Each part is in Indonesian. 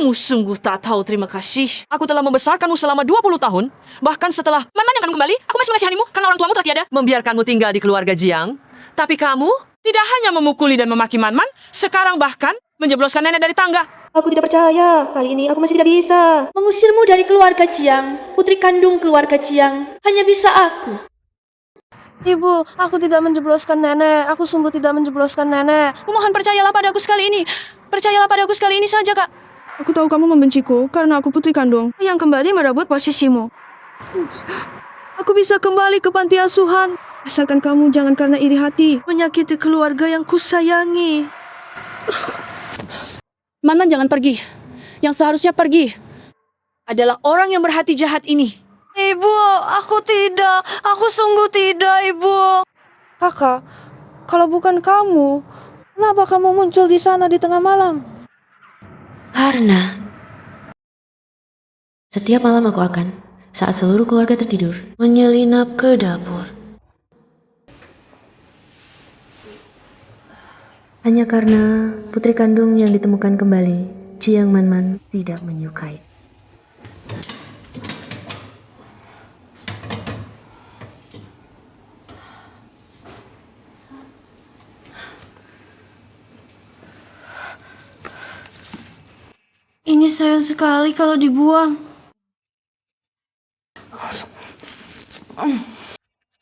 Kamu sungguh tak tahu terima kasih. Aku telah membesarkanmu selama 20 tahun. Bahkan setelah Man-Man yang kandung kembali, aku masih mengasihanimu karena orang tuamu telah tiada. Membiarkanmu tinggal di keluarga Jiang. Tapi kamu tidak hanya memukuli dan memaki Man-Man, sekarang bahkan menjebloskan nenek dari tangga. Aku tidak percaya. Kali ini aku masih tidak bisa mengusirmu dari keluarga Jiang. Putri kandung keluarga Jiang. Hanya bisa aku. Ibu, aku tidak menjebloskan nenek. Aku sungguh tidak menjebloskan nenek. Kumohon percayalah padaku sekali ini. Percayalah padaku sekali ini saja, Kak. Aku tahu kamu membenciku karena aku putri kandung yang kembali merebut posisimu. Aku bisa kembali ke panti asuhan. Asalkan kamu jangan karena iri hati menyakiti keluarga yang kusayangi. Man-Man jangan pergi. Yang seharusnya pergi adalah orang yang berhati jahat ini. Ibu, aku tidak. Aku sungguh tidak, Ibu. Kakak, kalau bukan kamu, kenapa kamu muncul di sana di tengah malam? Karena setiap malam aku akan, saat seluruh keluarga tertidur, menyelinap ke dapur. Hanya karena putri kandung yang ditemukan kembali, Jiang Man-Man tidak menyukai. Ini sayang sekali kalau dibuang.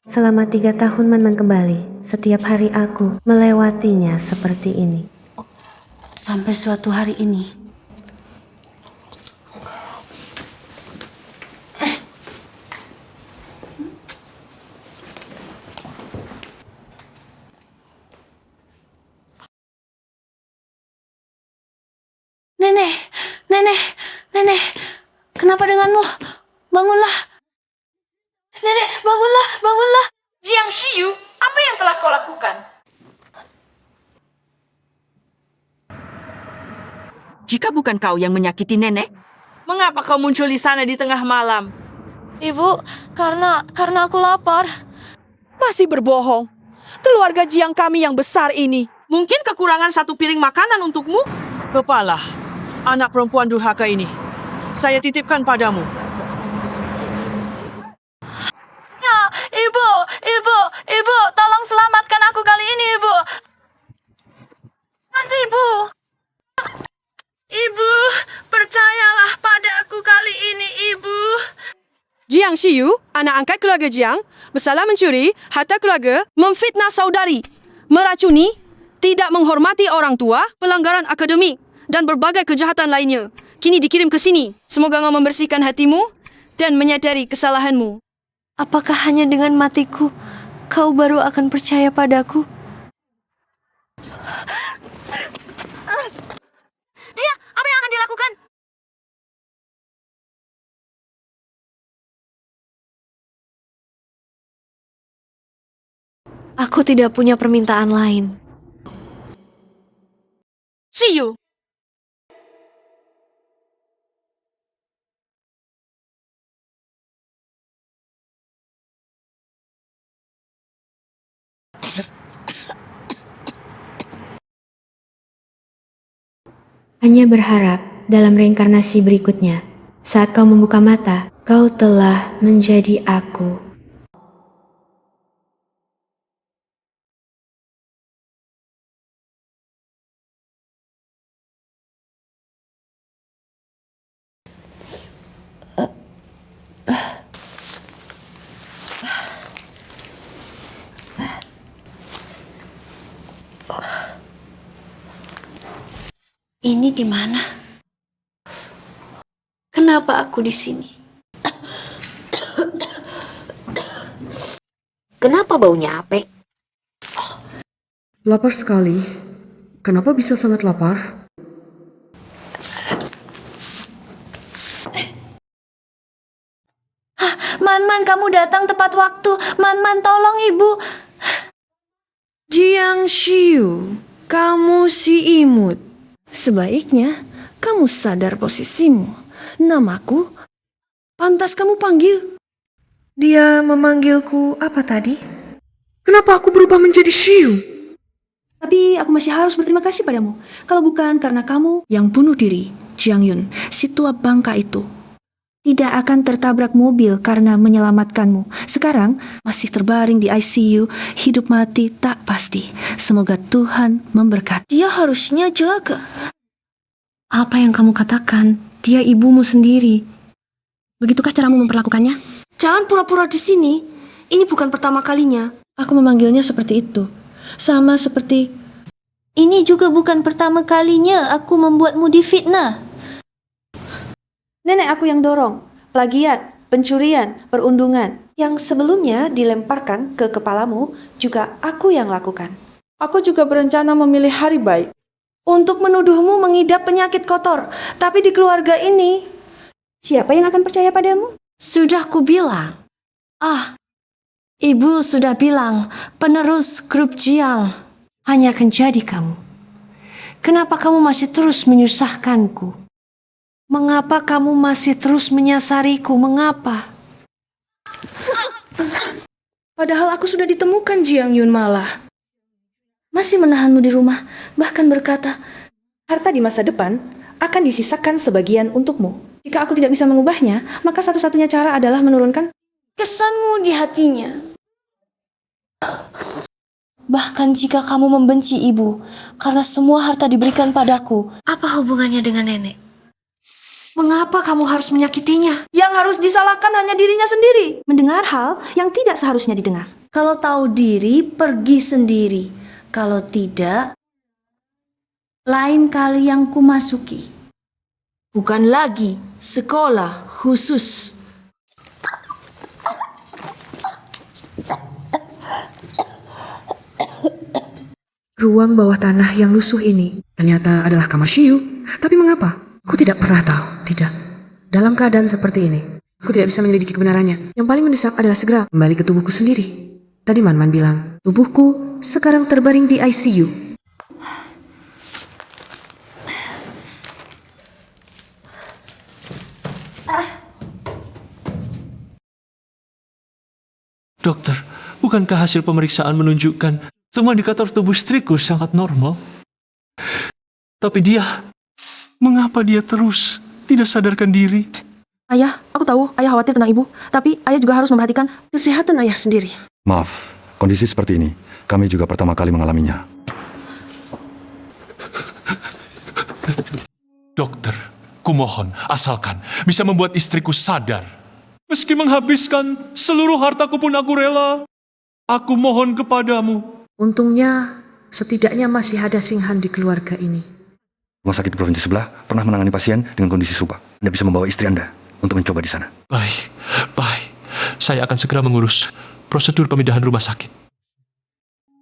Selama 3 tahun Man-Man kembali, setiap hari aku melewatinya seperti ini. Sampai suatu hari ini. Nenek, nenek, nenek, kenapa denganmu? Bangunlah. Nenek, bangunlah, bangunlah. Jiang Shiyu, apa yang telah kau lakukan? Jika bukan kau yang menyakiti nenek, mengapa kau muncul di sana di tengah malam? Ibu, karena aku lapar. Masih berbohong. Keluarga Jiang kami yang besar ini. Mungkin kekurangan satu piring makanan untukmu? Kepala, anak perempuan durhaka ini, saya titipkan padamu. Ya, ibu, tolong selamatkan aku kali ini, Ibu. Nanti, Ibu. Ibu, percayalah padaku kali ini, Ibu. Jiang Shiyu, anak angkat keluarga Jiang, bersalah mencuri harta keluarga, memfitnah saudari, meracuni, tidak menghormati orang tua, pelanggaran akademik, dan berbagai kejahatan lainnya. Kini dikirim ke sini. Semoga engkau membersihkan hatimu dan menyadari kesalahanmu. Apakah hanya dengan matiku kau baru akan percaya padaku? Dia, apa yang akan dilakukan? Aku tidak punya permintaan lain. Shiyu, Hanya berharap dalam reinkarnasi berikutnya, saat kau membuka mata, kau telah menjadi aku. Ini di mana? Kenapa aku di sini? Kenapa baunya apek? Lapar sekali. Kenapa bisa sangat lapar? Man-Man, kamu datang tepat waktu. Man-Man, tolong ibu. Jiang Shiyu, kamu si imut. Sebaiknya kamu sadar posisimu. Namaku pantas kamu panggil. Dia memanggilku apa tadi? Kenapa aku berubah menjadi Shiyu? Tapi aku masih harus berterima kasih padamu. Kalau bukan karena kamu yang bunuh diri Jiang Yun, si tua bangka itu. Tidak akan tertabrak mobil karena menyelamatkanmu. Sekarang masih terbaring di ICU, hidup mati tak pasti. Semoga Tuhan memberkati. Dia harusnya jaga. Apa yang kamu katakan? Dia ibumu sendiri. Begitukah caramu memperlakukannya? Jangan pura-pura di sini. Ini bukan pertama kalinya. Aku memanggilnya seperti itu. Sama seperti... Ini juga bukan pertama kalinya aku membuatmu difitnah. Nenek aku yang dorong. Plagiat, pencurian, perundungan. Yang sebelumnya dilemparkan ke kepalamu juga aku yang lakukan. Aku juga berencana memilih hari baik untuk menuduhmu mengidap penyakit kotor. Tapi di keluarga ini, siapa yang akan percaya padamu? Sudah kubilang. Ibu sudah bilang penerus grup Jiang hanya akan jadi kamu. Kenapa kamu masih terus menyusahkanku? Mengapa kamu masih terus menyasariku? Mengapa? Padahal aku sudah ditemukan, Jiang Yun malah masih menahanmu di rumah, bahkan berkata, harta di masa depan akan disisakan sebagian untukmu. Jika aku tidak bisa mengubahnya, maka satu-satunya cara adalah menurunkan kesanmu di hatinya. Bahkan jika kamu membenci ibu, karena semua harta diberikan padaku, apa hubungannya dengan nenek? Mengapa kamu harus menyakitinya? Yang harus disalahkan hanya dirinya sendiri. Mendengar hal yang tidak seharusnya didengar. Kalau tahu diri, pergi sendiri. Kalau tidak, lain kali yang kumasuki. Bukan lagi sekolah khusus. Ruang bawah tanah yang lusuh ini ternyata adalah kamar Shiyu. Tapi mengapa? Aku tidak pernah tahu. Tidak. Dalam keadaan seperti ini, aku tidak bisa menyelidiki kebenarannya. Yang paling mendesak adalah segera kembali ke tubuhku sendiri. Tadi Man bilang, tubuhku sekarang terbaring di ICU. Dokter, bukankah hasil pemeriksaan menunjukkan semua indikator tubuh istriku sangat normal? Tapi mengapa dia terus tidak sadarkan diri? Ayah, aku tahu ayah khawatir tentang ibu. Tapi ayah juga harus memperhatikan kesehatan ayah sendiri. Maaf, kondisi seperti ini, kami juga pertama kali mengalaminya. Dokter, kumohon, asalkan bisa membuat istriku sadar. Meski menghabiskan seluruh hartaku pun aku rela. Aku mohon kepadamu. Untungnya, setidaknya masih ada Singhan di keluarga ini. Rumah sakit provinsi sebelah pernah menangani pasien dengan kondisi serupa. Anda bisa membawa istri Anda untuk mencoba di sana. Baik. Saya akan segera mengurus prosedur pemindahan rumah sakit.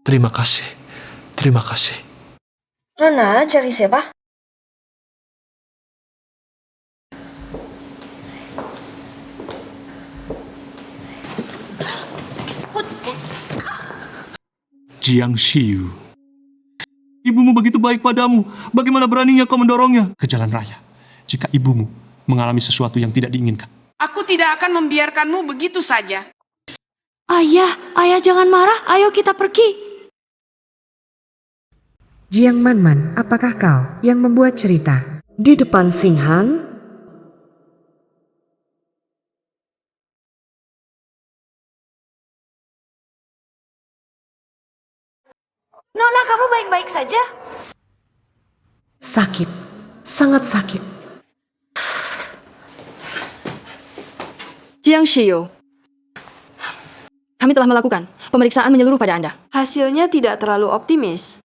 Terima kasih. Nona, cari siapa? Jiang Shiyu. Ibumu begitu baik padamu. Bagaimana beraninya kau mendorongnya ke jalan raya jika ibumu mengalami sesuatu yang tidak diinginkan? Aku tidak akan membiarkanmu begitu saja. Ayah jangan marah. Ayo kita pergi. Jiang Man, apakah kau yang membuat cerita di depan Singhan? Nona, kamu baik-baik saja? Sakit, sangat sakit. Jiang Shiyu, kami telah melakukan pemeriksaan menyeluruh pada Anda. Hasilnya tidak terlalu optimis.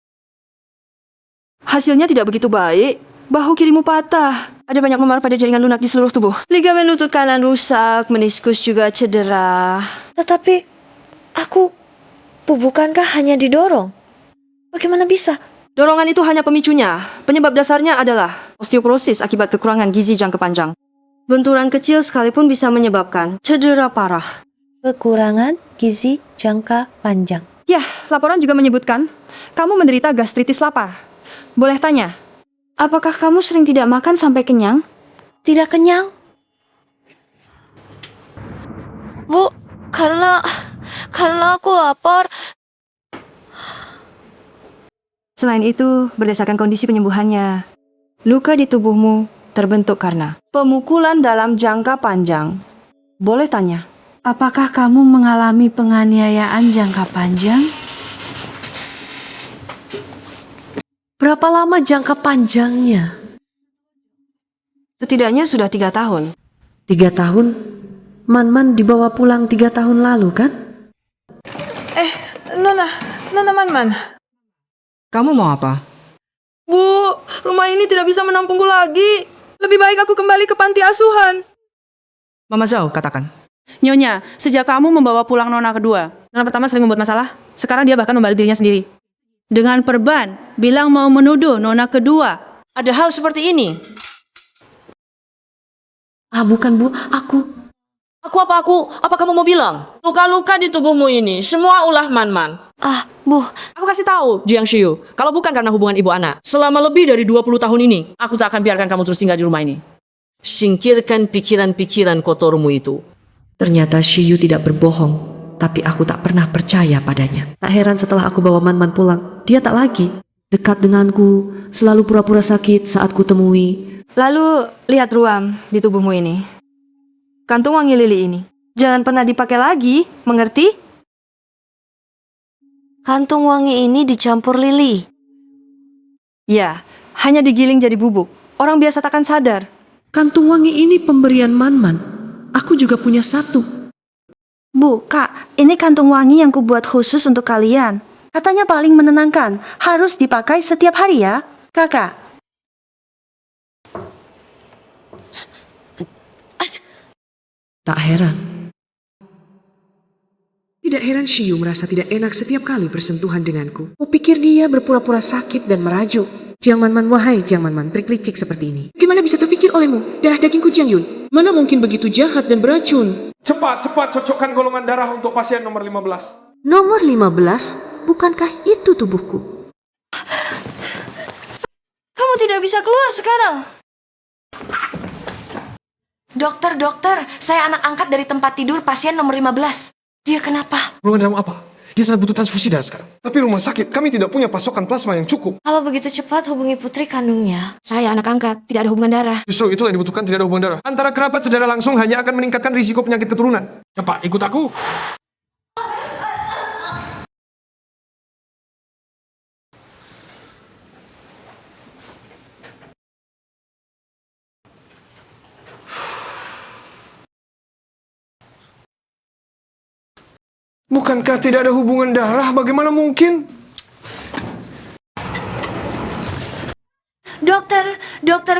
Hasilnya tidak begitu baik. Bahu kirimu patah. Ada banyak memar pada jaringan lunak di seluruh tubuh. Ligamen lutut kanan rusak, meniskus juga cedera. Tetapi, bukankah hanya didorong? Bagaimana bisa? Dorongan itu hanya pemicunya. Penyebab dasarnya adalah osteoporosis akibat kekurangan gizi jangka panjang. Benturan kecil sekalipun bisa menyebabkan cedera parah. Kekurangan gizi jangka panjang. Ya, laporan juga menyebutkan kamu menderita gastritis lapar. Boleh tanya, Apakah kamu sering tidak makan sampai kenyang? Tidak kenyang? Bu, karena aku lapar. Selain itu, berdasarkan kondisi penyembuhannya, luka di tubuhmu terbentuk karena pemukulan dalam jangka panjang. Boleh tanya, apakah kamu mengalami penganiayaan jangka panjang? Berapa lama jangka panjangnya? Setidaknya sudah 3 tahun. 3 tahun? Man-Man dibawa pulang 3 tahun lalu kan? Nona Man-Man. Kamu mau apa? Bu, rumah ini tidak bisa menampungku lagi. Lebih baik aku kembali ke panti asuhan. Mama Zhao katakan. Nyonya, sejak kamu membawa pulang nona kedua, nona pertama sering membuat masalah. Sekarang dia bahkan membalik dirinya sendiri. Dengan perban, bilang mau menuduh nona kedua. Ada hal seperti ini. Bukan Bu, aku. Apa kamu mau bilang? Luka-luka di tubuhmu ini, semua ulah Man-Man. Bu, Aku kasih tahu, Jiang Xiu, kalau bukan karena hubungan ibu anak, selama lebih dari 20 tahun ini, aku tak akan biarkan kamu terus tinggal di rumah ini. Singkirkan pikiran-pikiran kotormu itu. Ternyata Shiyu tidak berbohong, tapi aku tak pernah percaya padanya. Tak heran setelah aku bawa Man-Man pulang, dia tak lagi dekat denganku, selalu pura-pura sakit saat ku temui. lalu lihat ruam di tubuhmu ini. Kantung wangi lili ini. Jangan pernah dipakai lagi, mengerti? Kantung wangi ini dicampur lili. Ya, hanya digiling jadi bubuk. Orang biasa takkan sadar. Kantung wangi ini pemberian Man-Man. Aku juga punya satu. Bu, Kak, ini kantung wangi yang kubuat khusus untuk kalian. Katanya paling menenangkan. Harus dipakai setiap hari ya, Kakak. Tak heran. Tidak heran Shiyu merasa tidak enak setiap kali bersentuhan denganku. Kupikir dia berpura-pura sakit dan merajuk. Jiang Man-Man, wahai Jiang Man-Man, trik licik seperti ini. Gimana bisa terpikir olehmu? Darah dagingku Jiang Yun. Mana mungkin begitu jahat dan beracun? Cepat cocokkan golongan darah untuk pasien nomor 15. Nomor 15? Bukankah itu tubuhku? Kamu tidak bisa keluar sekarang. Dokter, saya anak angkat dari tempat tidur pasien nomor 15. Dia kenapa? Golongan darah apa? Dia sangat butuh transfusi darah sekarang. Tapi rumah sakit, kami tidak punya pasokan plasma yang cukup. Kalau begitu cepat hubungi putri kandungnya. Saya anak angkat, tidak ada hubungan darah. Justru itulah yang dibutuhkan, tidak ada hubungan darah. Antara kerabat saudara langsung hanya akan meningkatkan risiko penyakit keturunan. Cepat, ikut aku. Bukankah tidak ada hubungan darah? Bagaimana mungkin? Dokter,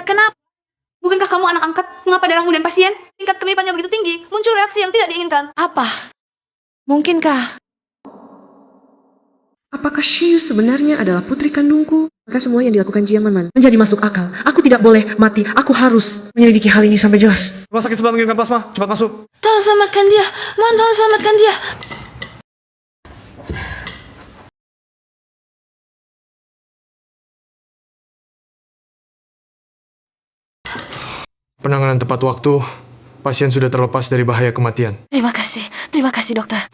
kenapa? Bukankah kamu anak angkat? Mengapa darahmu dan pasien? Tingkat kemiripannya begitu tinggi, muncul reaksi yang tidak diinginkan. Apa? Mungkinkah? Apakah Shiyu sebenarnya adalah putri kandungku? Maka semua yang dilakukan Jiang Man-Man menjadi masuk akal. Aku tidak boleh mati. Aku harus menyelidiki hal ini sampai jelas. Rumah sakit sebelah mengirimkan plasma. Cepat masuk. Tolong selamatkan dia. Mohon tolong selamatkan dia. Penanganan tepat waktu. Pasien sudah terlepas dari bahaya kematian. Terima kasih dokter.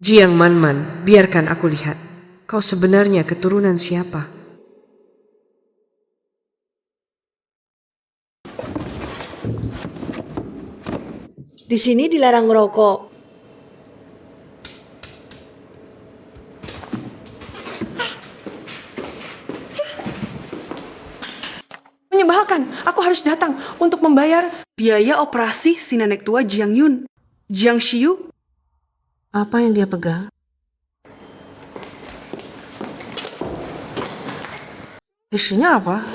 Jiang Man-Man, biarkan aku lihat. Kau sebenarnya keturunan siapa? Di sini dilarang merokok. Menyebalkan, aku harus datang untuk membayar biaya operasi si nenek tua Jiang Yun. Jiang Xiu. Apa yang dia pegang? Isinya apa?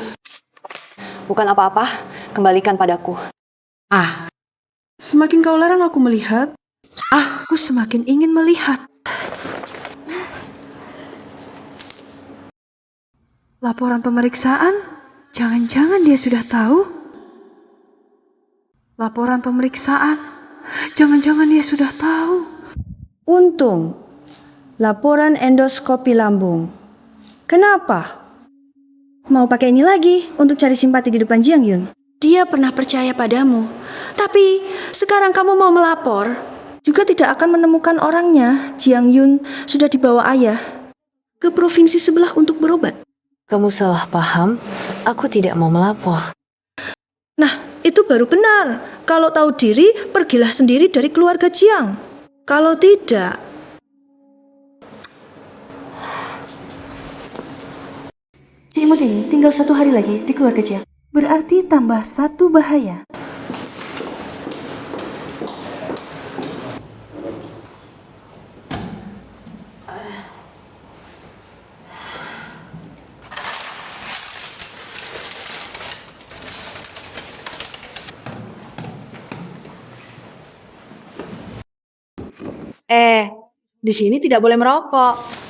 Bukan apa-apa, kembalikan padaku. Semakin kau larang aku melihat, aku semakin ingin melihat. Laporan pemeriksaan? Jangan-jangan dia sudah tahu? Laporan pemeriksaan? Jangan-jangan dia sudah tahu? Untung, laporan endoskopi lambung. Kenapa? mau pakai ini lagi untuk cari simpati di depan Jiang Yun. Dia pernah percaya padamu, tapi sekarang kamu mau melapor, juga tidak akan menemukan orangnya. Jiang Yun sudah dibawa ayah ke provinsi sebelah untuk berobat. Kamu salah paham, aku tidak mau melapor. Nah, itu baru benar. Kalau tahu diri, pergilah sendiri dari keluarga Jiang. Kalau tidak... Si imut ini tinggal 1 hari lagi di keluarga Jiang. Berarti tambah 1 bahaya. Di sini tidak boleh merokok.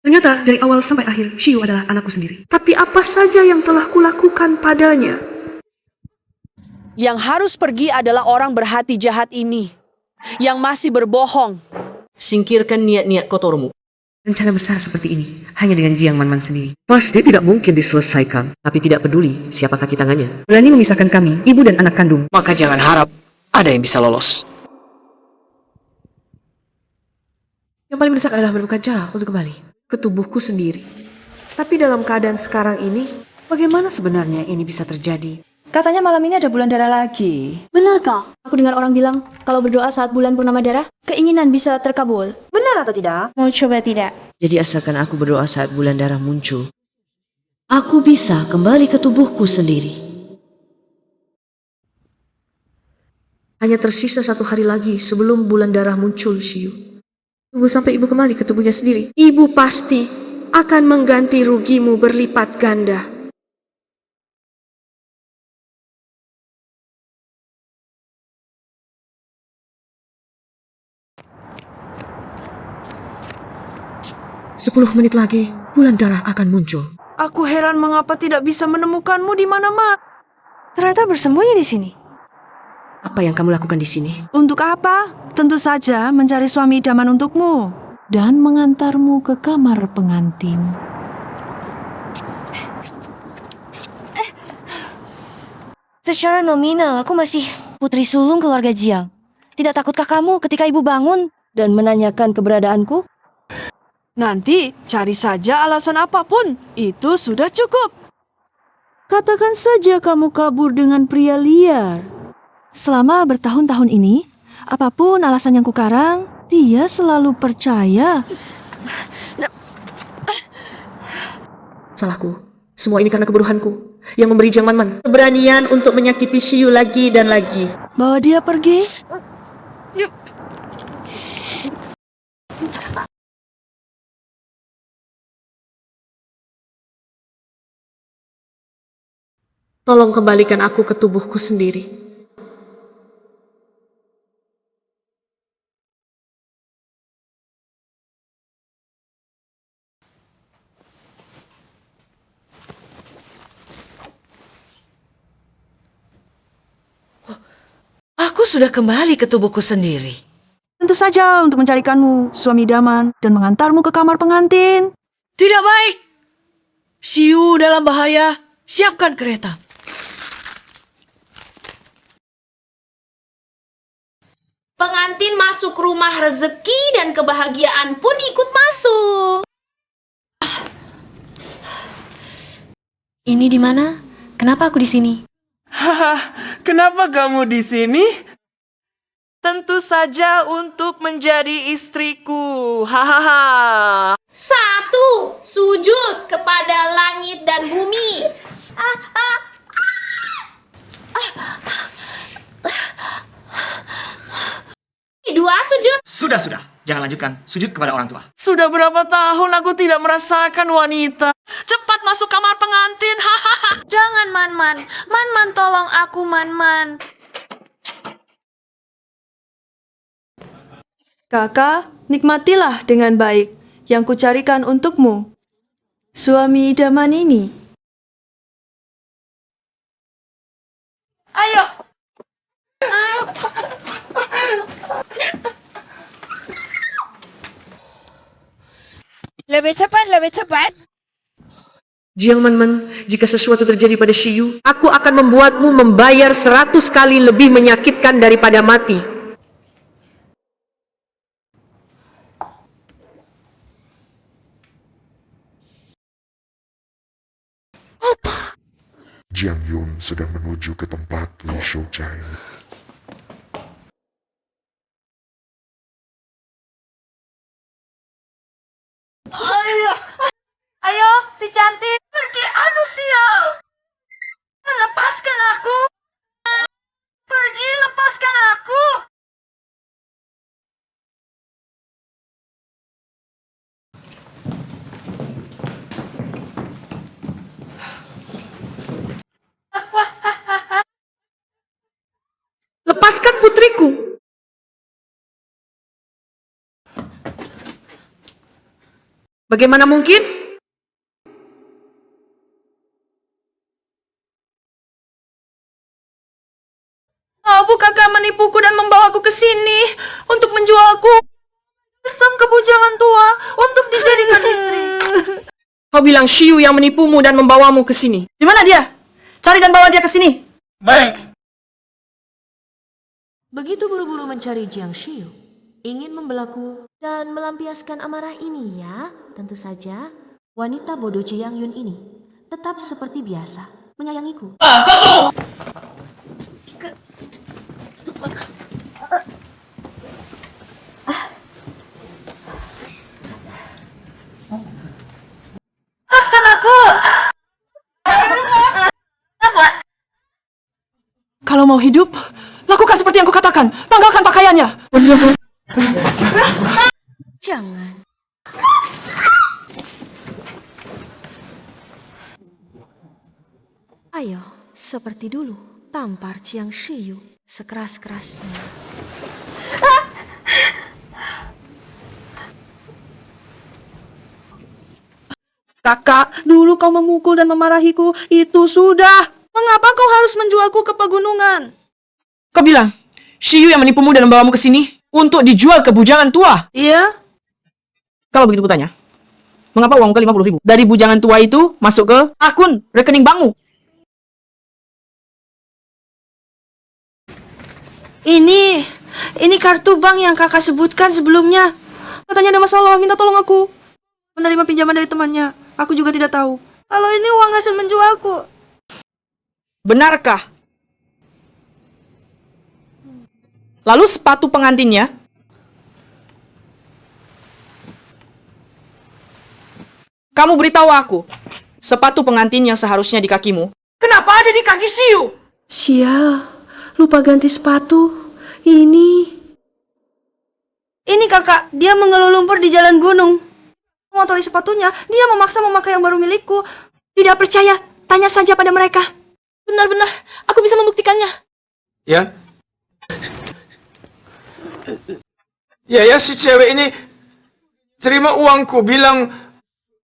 Ternyata dari awal sampai akhir, Shiyu adalah anakku sendiri. Tapi apa saja yang telah kulakukan padanya? Yang harus pergi adalah orang berhati jahat ini, yang masih berbohong. Singkirkan niat-niat kotormu. Rencana besar seperti ini, hanya dengan Jiang Manman sendiri. Pasti tidak mungkin diselesaikan. Tapi tidak peduli siapa kaki tangannya. Berani memisahkan kami, ibu dan anak kandung. Maka jangan harap ada yang bisa lolos. Yang paling mendesak adalah menemukan cara untuk kembali ke tubuhku sendiri. Tapi dalam keadaan sekarang ini, bagaimana sebenarnya ini bisa terjadi? Katanya malam ini ada bulan darah lagi. Benarkah? Aku dengar orang bilang kalau berdoa saat bulan purnama darah, keinginan bisa terkabul. Benar atau tidak? Mau coba tidak? Jadi asalkan aku berdoa saat bulan darah muncul, aku bisa kembali ke tubuhku sendiri. Hanya tersisa 1 hari lagi sebelum bulan darah muncul, Shiyu. Tunggu sampai ibu kembali ke tubuhnya sendiri. Ibu pasti akan mengganti rugimu berlipat ganda. Sepuluh menit lagi, bulan darah akan muncul. Aku heran mengapa tidak bisa menemukanmu di mana-mana. Ternyata bersembunyi di sini. Apa yang kamu lakukan di sini? Untuk apa? Tentu saja mencari suami idaman untukmu dan mengantarmu ke kamar pengantin. Secara nominal, aku masih putri sulung keluarga Jiang. Tidak takutkah kamu ketika ibu bangun dan menanyakan keberadaanku? Nanti cari saja alasan apapun, itu sudah cukup. Katakan saja kamu kabur dengan pria liar. Selama bertahun-tahun ini, apapun alasan yang kukarang, dia selalu percaya. Salahku. Semua ini karena kebodohanku yang memberi Jiang Manman keberanian untuk menyakiti Shiyu lagi dan lagi. Bawa dia pergi. Tolong kembalikan aku ke tubuhku sendiri. Aku sudah kembali ke tubuhku sendiri. Tentu saja untuk mencarikanmu suami idaman dan mengantarmu ke kamar pengantin. Tidak baik. Shiyu dalam bahaya. Siapkan kereta. Pengantin masuk rumah rezeki dan kebahagiaan pun ikut masuk. Ini di mana? Kenapa aku di sini? Haha, kenapa kamu di sini? Tentu saja untuk menjadi istriku. Hahaha. 1. Sujud kepada langit dan bumi. Sudah. Jangan lanjutkan sujud kepada orang tua. Sudah berapa tahun aku tidak merasakan wanita. Cepat masuk kamar pengantin. Hahaha. Jangan, Man-Man. Man-Man, tolong aku, Man-Man. Kakak, nikmatilah dengan baik yang kucarikan untukmu. Suami idaman ini. Ayo. Lebih cepat. Jiang Man, jika sesuatu terjadi pada Shiyu, aku akan membuatmu membayar 100 kali lebih menyakitkan daripada mati. Jiang Yun sedang menuju ke tempat Li Shoujai. Ayo, si cantik. Pergi, sial. Lepaskan aku. Pergi, lepaskan aku. Lepaskan putriku. Bagaimana mungkin? Abu kakak menipuku dan membawaku ke sini untuk menjualku bersama kebujangan tua untuk dijadikan istri. Kau bilang Shiyu yang menipumu dan membawamu ke sini. Di mana dia? Cari dan bawa dia ke sini. Baik. Begitu buru-buru mencari Jiang Shiyu, ingin membelaku dan melampiaskan amarah ini ya. Tentu saja, wanita bodoh Jiang Yun ini tetap seperti biasa menyayangiku. Lepaskan aku. Kalau mau hidup, lakukan seperti yang kukatakan. Tanggalkan pakaiannya. Jangan. Ayo, seperti dulu, tampar Jiang Shiyu sekeras-kerasnya. Kakak, dulu kau memukul dan memarahiku, itu sudah. Mengapa kau harus menjualku ke pegunungan? Kau bilang Shiyu yang menipumu dan membawamu ke sini untuk dijual ke bujangan tua. Iya? Kalau begitu kutanya, mengapa uangmu ke 50.000 dari bujangan tua itu masuk ke akun rekening bankmu? Ini kartu bank yang kakak sebutkan sebelumnya. Katanya ada masalah, minta tolong aku. Menerima pinjaman dari temannya. Aku juga tidak tahu. Kalau ini uang hasil menjualku. Benarkah? Lalu sepatu pengantinnya? Kamu beritahu aku, sepatu pengantin yang seharusnya di kakimu, kenapa ada di kaki Shiyu? Sial, lupa ganti sepatu. Ini kakak, dia mengeluh lumpur di jalan gunung. Mengotori sepatunya, dia memaksa memakai yang baru milikku. Tidak percaya, tanya saja pada mereka. Benar-benar, aku bisa membuktikannya. Ya, si cewek ini terima uangku, bilang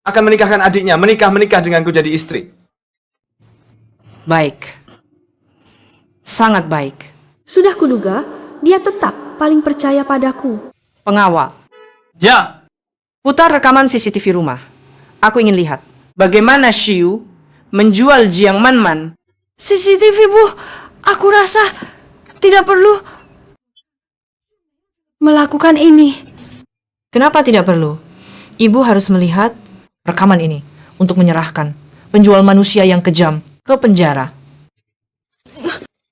akan menikahkan adiknya, menikah denganku jadi istri. Baik. Sangat baik. Sudah kuduga, dia tetap paling percaya padaku. Pengawal, Ya. putar rekaman CCTV rumah. Aku ingin lihat bagaimana Shiyu menjual Jiang Man. CCTV, Bu. Aku rasa tidak perlu melakukan ini. Kenapa tidak perlu? Ibu harus melihat rekaman ini untuk menyerahkan penjual manusia yang kejam ke penjara.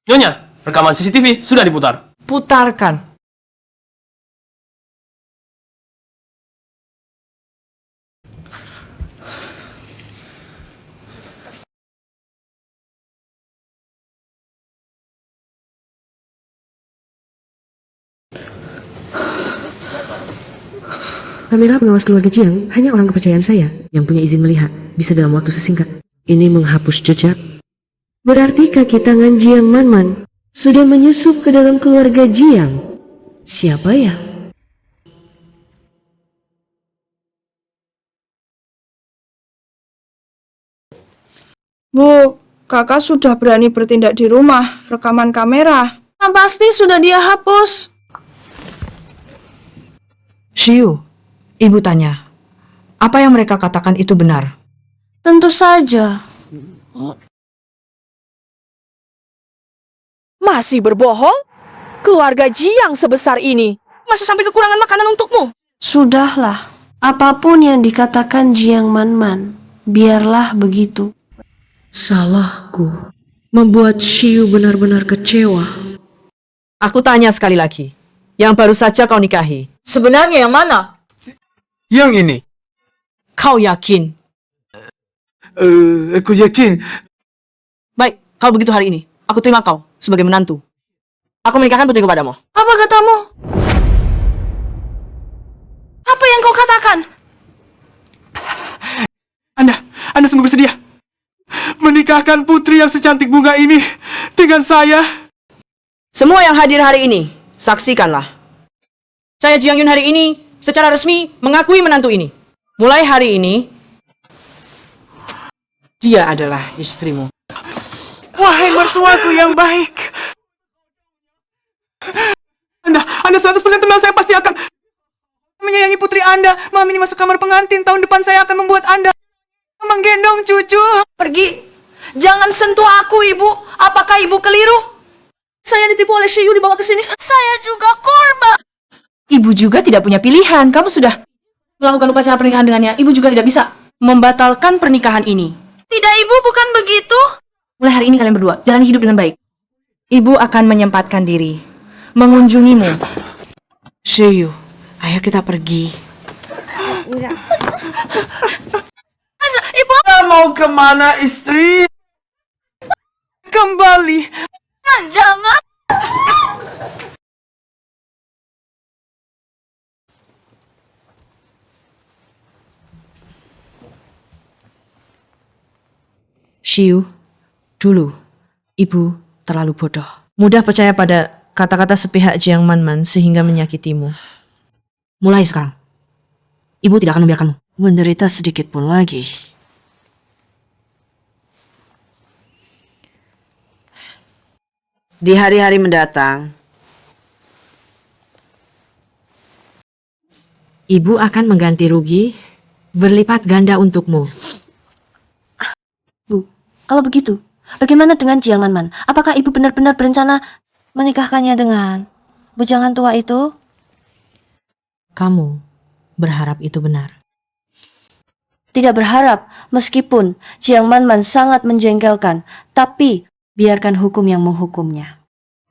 Nyonya, rekaman CCTV sudah diputar. Putarkan. Kamera pengawas keluarga Jiang hanya orang kepercayaan saya yang punya izin melihat, bisa dalam waktu sesingkat. Ini menghapus jejak. Berarti kaki tangan Jiang Manman sudah menyusup ke dalam keluarga Jiang. Siapa ya? Bu, kakak sudah berani bertindak di rumah, rekaman kamera. Pasti sudah dia hapus. Shiyu, ibu tanya, apa yang mereka katakan itu benar? Tentu saja. Masih berbohong? Keluarga Jiang sebesar ini, masa sampai kekurangan makanan untukmu? Sudahlah, apapun yang dikatakan Jiang Manman, biarlah begitu. Salahku membuat Shiyu benar-benar kecewa. Aku tanya sekali lagi, yang baru saja kau nikahi, sebenarnya yang mana? Yang ini. Kau yakin? Aku yakin. Baik, kalau begitu hari ini, aku terima kau sebagai menantu. Aku menikahkan putri kepadamu. Apa katamu? Apa yang kau katakan? Anda sungguh bersedia menikahkan putri yang secantik bunga ini dengan saya? Semua yang hadir hari ini, saksikanlah. Saya Jiang Yun hari ini secara resmi mengakui menantu ini. Mulai hari ini, dia adalah istrimu. Wahai mertuaku yang baik. Anda 100% tenang, saya pasti akan menyayangi putri Anda. Malam ini masuk kamar pengantin, tahun depan saya akan membuat Anda menggendong cucu. Pergi. Jangan sentuh aku, Ibu. Apakah Ibu keliru? Saya ditipu oleh Shiyu dibawa ke sini. Saya juga korban. Ibu juga tidak punya pilihan. Kamu sudah melakukan upacara pernikahan dengannya. Ibu juga tidak bisa membatalkan pernikahan ini. Tidak, Ibu, bukan begitu. Mulai hari ini kalian berdua jalani hidup dengan baik. Ibu akan menyempatkan diri mengunjungimu. Shiyu, ayo kita pergi. Ibu mau kemana, istri? Kembali. Jangan. Shiyu, dulu ibu terlalu bodoh. Mudah percaya pada kata-kata sepihak Jiang Manman sehingga menyakitimu. Mulai sekarang, ibu tidak akan membiarkanmu menderita sedikit pun lagi. Di hari-hari mendatang, ibu akan mengganti rugi berlipat ganda untukmu. Bu, kalau begitu, bagaimana dengan Jiang Manman? Apakah ibu benar-benar berencana menikahkannya dengan bujangan tua itu? Kamu berharap itu benar? Tidak berharap, meskipun Jiang Manman sangat menjengkelkan, tapi biarkan hukum yang menghukumnya.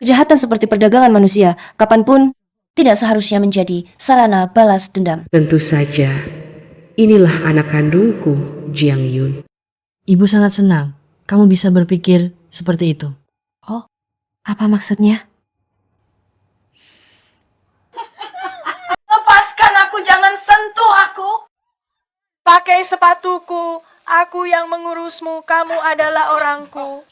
Kejahatan seperti perdagangan manusia, kapanpun tidak seharusnya menjadi sarana balas dendam. Tentu saja, inilah anak kandungku, Jiang Yun. Ibu sangat senang kamu bisa berpikir seperti itu. Oh, apa maksudnya? Lepaskan aku, jangan sentuh aku. Pakai sepatuku, aku yang mengurusmu, kamu adalah orangku.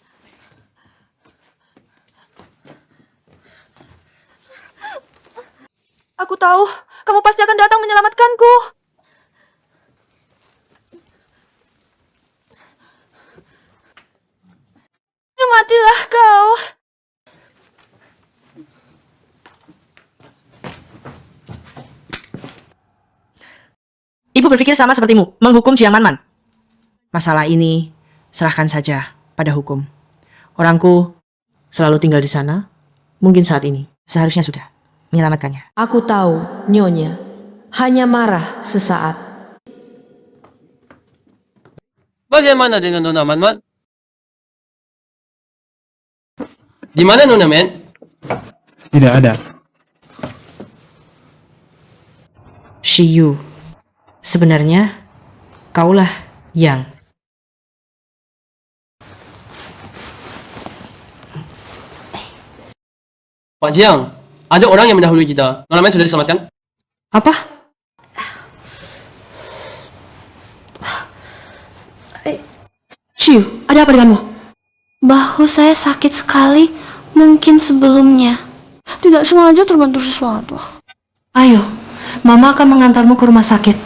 Aku tahu, kamu pasti akan datang menyelamatkanku. Matilah kau. Ibu berpikir sama sepertimu, menghukum Jiang Manman. Masalah ini serahkan saja pada hukum. Orangku selalu tinggal di sana, mungkin saat ini seharusnya sudah menyelamatkannya. Aku tahu, Nyonya, hanya marah sesaat. Bagaimana dengan Nona Manman? Di mana Nona Men? Tidak ada. Shiyu, sebenarnya kaulah yang Pak Jiang, ada orang yang mendahului kita. Nona Men sudah diselamatkan? apa? Shiu, ada apa denganmu? Bahu saya sakit sekali, mungkin sebelumnya. Tidak sengaja terbantu sesuatu. Ayo, Mama akan mengantarmu ke rumah sakit.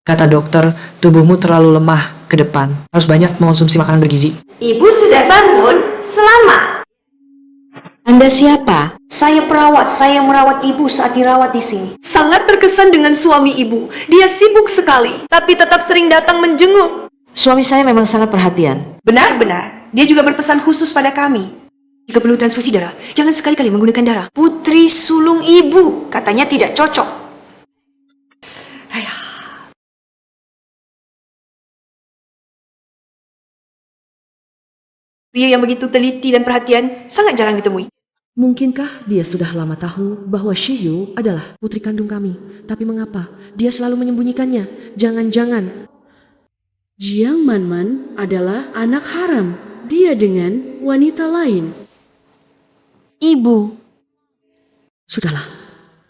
Kata dokter, tubuhmu terlalu lemah ke depan. Harus banyak mengonsumsi makanan bergizi. Ibu sudah bangun? Selamat. Anda siapa? Saya perawat. Saya merawat ibu saat dirawat di sini. Sangat terkesan dengan suami ibu. Dia sibuk sekali, tapi tetap sering datang menjenguk. Suami saya memang sangat perhatian. Benar-benar. Dia juga berpesan khusus pada kami. Jika perlu transfusi darah, jangan sekali-kali menggunakan darah. Putri sulung ibu, katanya tidak cocok. Pria yang begitu teliti dan perhatian sangat jarang ditemui. Mungkinkah dia sudah lama tahu bahwa Shiyu adalah putri kandung kami? Tapi mengapa dia selalu menyembunyikannya? Jangan-jangan Jiang Manman adalah anak haram. Dia dengan wanita lain. Ibu. Sudahlah,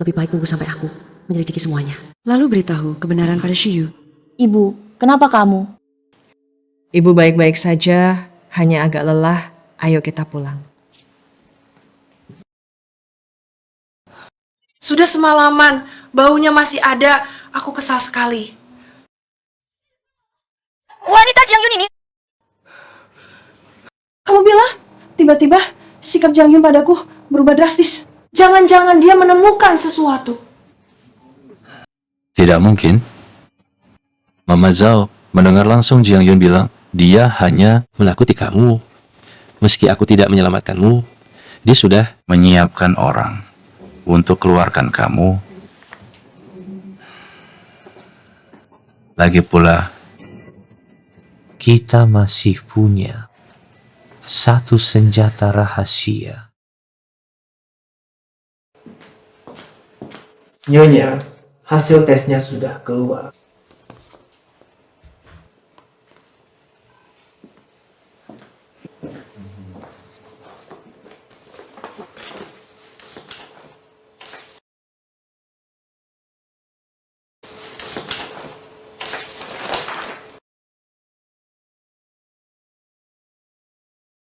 lebih baik tunggu sampai aku menyelidiki semuanya. Lalu beritahu kebenaran pada Shiyu. Ibu, kenapa kamu? Ibu baik-baik saja, hanya agak lelah. Ayo kita pulang. Sudah semalaman, baunya masih ada. Aku kesal sekali. Wanita Jiang Yun ini. Kamu bilang, tiba-tiba sikap Jiang Yun padaku berubah drastis. Jangan-jangan dia menemukan sesuatu. Tidak mungkin. Mama Zhao mendengar langsung Jiang Yun bilang, dia hanya menakuti kamu. Meski aku tidak menyelamatkanmu, dia sudah menyiapkan orang untuk keluarkan kamu. Lagi pula, kita masih punya satu senjata rahasia. Nyonya, hasil tesnya sudah keluar.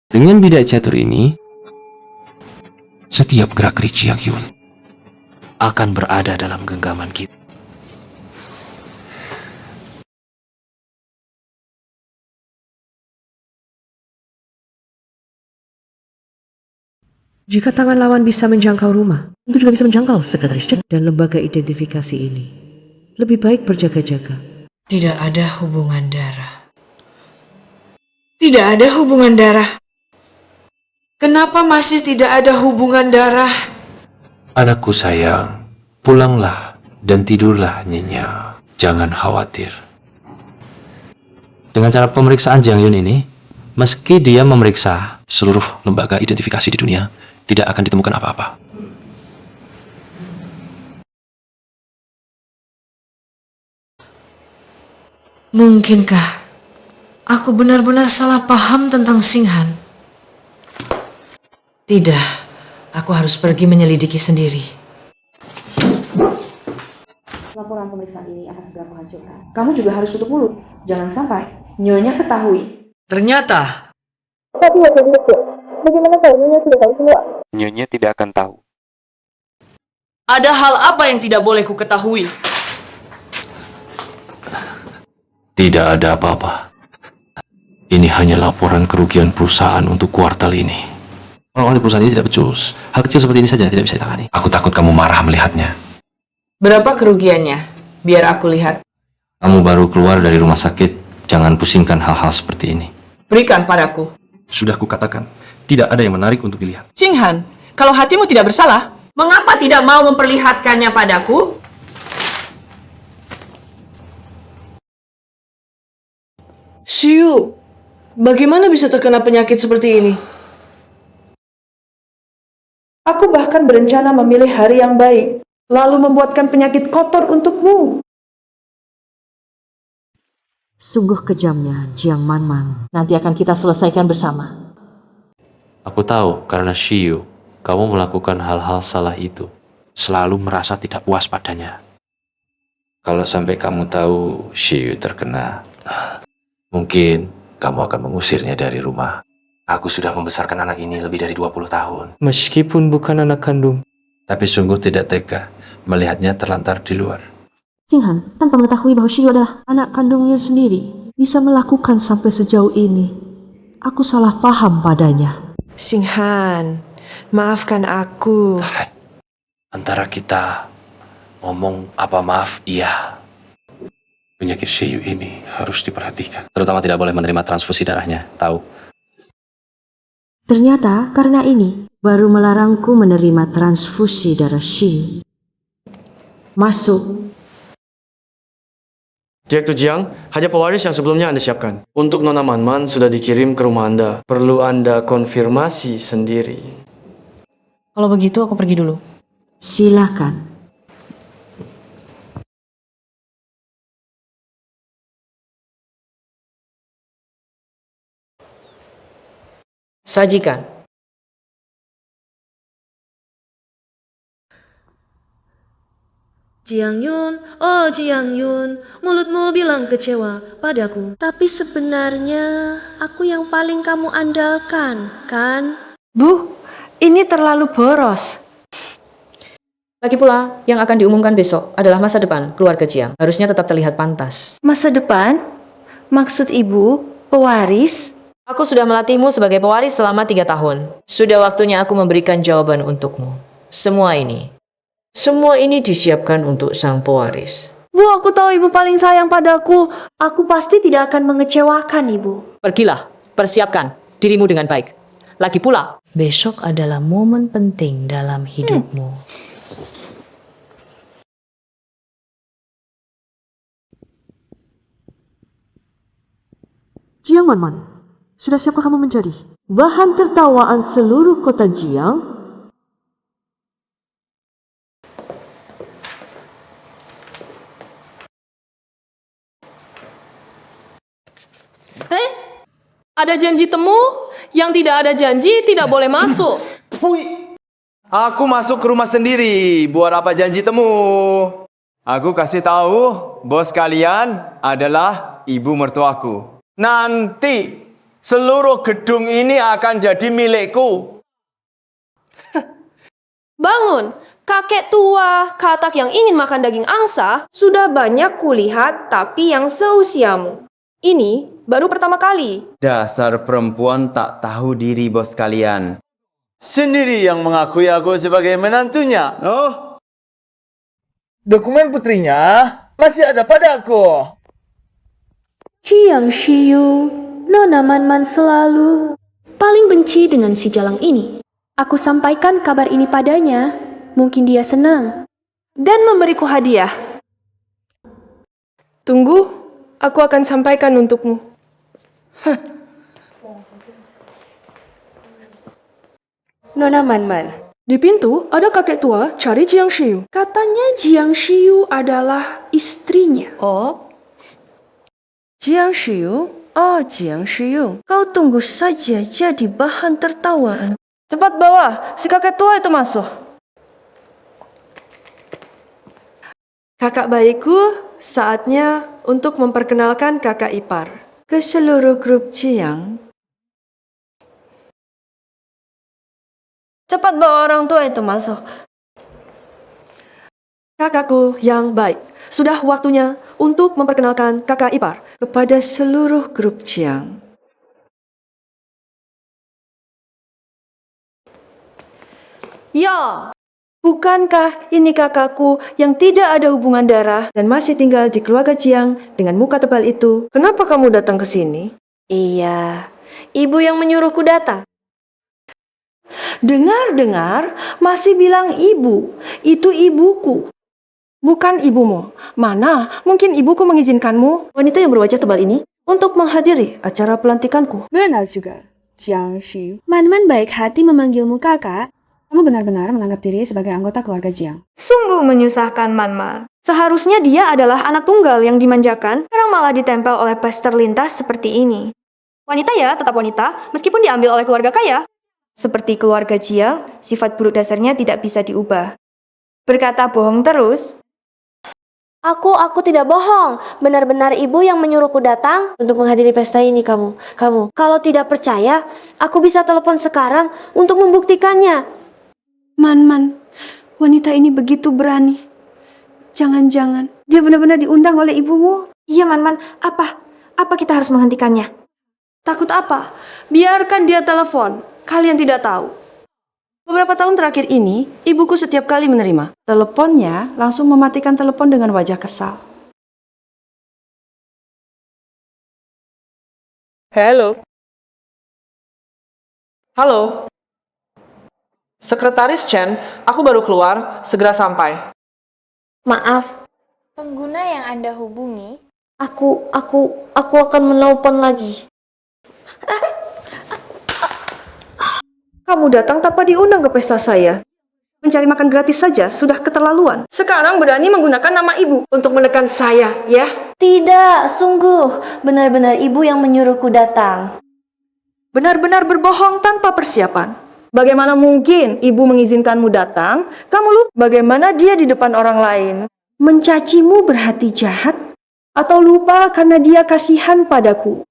Dengan bidak catur ini, setiap gerak-gerik Jiang Yun akan berada dalam genggaman kita. Jika tangan lawan bisa menjangkau rumah, tentu juga bisa menjangkau sekretaris dan lembaga identifikasi ini. Lebih baik berjaga-jaga. Tidak ada hubungan darah. Tidak ada hubungan darah. Kenapa masih tidak ada hubungan darah? Anakku sayang, pulanglah dan tidurlah nyenyak. Jangan khawatir. Dengan cara pemeriksaan Jiang Yun ini, meski dia memeriksa seluruh lembaga identifikasi di dunia, tidak akan ditemukan apa-apa. Mungkinkah aku benar-benar salah paham tentang Singhan? Tidak, aku harus pergi menyelidiki sendiri. Laporan pemeriksaan ini akan segera kuhancurkan. Kamu juga harus tutup mulut. Jangan sampai Nyonya ketahui. Ternyata. Tapi Wakil Direktur, bagaimana kalau Nyonya sudah tahu semua? Nyonya tidak akan tahu. Ada hal apa yang tidak boleh ku ketahui? Tidak ada apa-apa. Ini hanya laporan kerugian perusahaan untuk kuartal ini. Orang-orang di perusahaan ini tidak becus. Hal kecil seperti ini saja tidak bisa ditangani. Aku takut kamu marah melihatnya. Berapa kerugiannya? Biar aku lihat. Kamu baru keluar dari rumah sakit. Jangan pusingkan hal-hal seperti ini. Berikan padaku. Sudah kukatakan, tidak ada yang menarik untuk dilihat. Singhan, kalau hatimu tidak bersalah, mengapa tidak mau memperlihatkannya padaku? Shiyu, bagaimana bisa terkena penyakit seperti ini? Aku bahkan berencana memilih hari yang baik, lalu membuatkan penyakit kotor untukmu. Sungguh kejamnya Jiang Manman. Nanti akan kita selesaikan bersama. Aku tahu karena Shiyu, kamu melakukan hal-hal salah itu. Selalu merasa tidak puas padanya. Kalau sampai kamu tahu Shiyu terkena, mungkin kamu akan mengusirnya dari rumah. Aku sudah membesarkan anak ini lebih dari 20 tahun. Meskipun bukan anak kandung. Tapi sungguh tidak tega melihatnya terlantar di luar. Xinghan, tanpa mengetahui bahwa Shiyu adalah anak kandungnya sendiri, bisa melakukan sampai sejauh ini. Aku salah paham padanya. Xinghan, maafkan aku. Antara kita ngomong apa maaf iya. Penyakit Shiyu ini harus diperhatikan. Terutama tidak boleh menerima transfusi darahnya, tahu? Ternyata karena ini baru melarangku menerima transfusi darah Shiyu. Masuk. Direktur Jiang, hanya pewaris yang sebelumnya Anda siapkan. Untuk Nona Manman sudah dikirim ke rumah Anda. Perlu Anda konfirmasi sendiri. Kalau begitu aku pergi dulu. Silakan. Sajikan. Jiang Yun, oh Jiang Yun, mulutmu bilang kecewa padaku. Tapi sebenarnya aku yang paling kamu andalkan, kan? Bu, ini terlalu boros. Lagi pula, yang akan diumumkan besok adalah masa depan keluarga Jiang. Harusnya tetap terlihat pantas. Masa depan? Maksud ibu, pewaris? Aku sudah melatihmu sebagai pewaris selama 3 tahun. Sudah waktunya aku memberikan jawaban untukmu. Semua ini disiapkan untuk sang pewaris. Bu, aku tahu ibu paling sayang padaku. Aku pasti tidak akan mengecewakan ibu. Pergilah, persiapkan dirimu dengan baik. Lagi pula, besok adalah momen penting dalam hidupmu. Jiang Manman, sudah siapkah kamu menjadi bahan tertawaan seluruh kota Jiang? Ada janji temu, yang tidak ada janji tidak boleh masuk. Aku masuk ke rumah sendiri. Buat apa janji temu? Aku kasih tahu, bos kalian adalah ibu mertuaku. Nanti seluruh gedung ini akan jadi milikku. Bangun, kakek tua, katak yang ingin makan daging angsa, sudah banyak kulihat tapi yang seusiamu. Ini baru pertama kali. Dasar perempuan tak tahu diri bos kalian. Sendiri yang mengakui aku sebagai menantunya. Oh, dokumen putrinya masih ada padaku. Jiang Shiyu, Nona Manman selalu paling benci dengan si Jalang ini. Aku sampaikan kabar ini padanya, mungkin dia senang. Dan memberiku hadiah. Tunggu, aku akan sampaikan untukmu. Nona Manman, Di pintu ada kakek tua cari Jiang Shiyu. Katanya Jiang Shiyu adalah istrinya. Oh? Jiang Shiyu? Oh, Jiang Shiyu. Kau tunggu saja jadi bahan tertawaan. Cepat bawa si kakek tua itu masuk. Kakak baikku, saatnya untuk memperkenalkan kakak ipar ke seluruh grup Jiang. Cepat bawa orang tua itu masuk. Kakakku yang baik, sudah waktunya untuk memperkenalkan kakak ipar kepada seluruh grup Jiang. Ya, bukankah ini kakakku yang tidak ada hubungan darah dan masih tinggal di keluarga Jiang dengan muka tebal itu? Kenapa kamu datang ke sini? Iya, ibu yang menyuruhku datang. Dengar-dengar masih bilang ibu. Itu ibuku. Bukan ibumu. Mana mungkin ibuku mengizinkanmu, wanita yang berwajah tebal ini, untuk menghadiri acara pelantikanku? Benar juga, Jiang Shiyu. Man-man baik hati memanggilmu kakak. Kamu benar-benar menganggap diri sebagai anggota keluarga Jiang. Sungguh menyusahkan Man-man. Seharusnya dia adalah anak tunggal yang dimanjakan, sekarang malah ditempel oleh pester lintas seperti ini. Wanita ya tetap wanita, meskipun diambil oleh keluarga kaya. Seperti keluarga Jiang, sifat buruk dasarnya tidak bisa diubah. Berkata bohong terus. Aku tidak bohong. Benar-benar ibu yang menyuruhku datang untuk menghadiri pesta ini kamu. Kalau tidak percaya, aku bisa telepon sekarang untuk membuktikannya. Man, wanita ini begitu berani. Jangan-jangan dia benar-benar diundang oleh ibumu. Iya, Man. Apa kita harus menghentikannya? Takut apa? Biarkan dia telepon. Kalian tidak tahu. Beberapa tahun terakhir ini, ibuku setiap kali menerima teleponnya, langsung mematikan telepon dengan wajah kesal. Halo. Halo. Sekretaris Chen, aku baru keluar, segera sampai. Maaf, pengguna yang Anda hubungi, aku akan menelpon lagi. Kamu datang tanpa diundang ke pesta saya. Mencari makan gratis saja sudah keterlaluan. Sekarang berani menggunakan nama ibu untuk menekan saya, ya? Tidak, sungguh. Benar-benar ibu yang menyuruhku datang. Benar-benar berbohong tanpa persiapan. Bagaimana mungkin ibu mengizinkanmu datang? Kamu lupa bagaimana dia di depan orang lain. Mencacimu berhati jahat? Atau lupa karena dia kasihan padaku?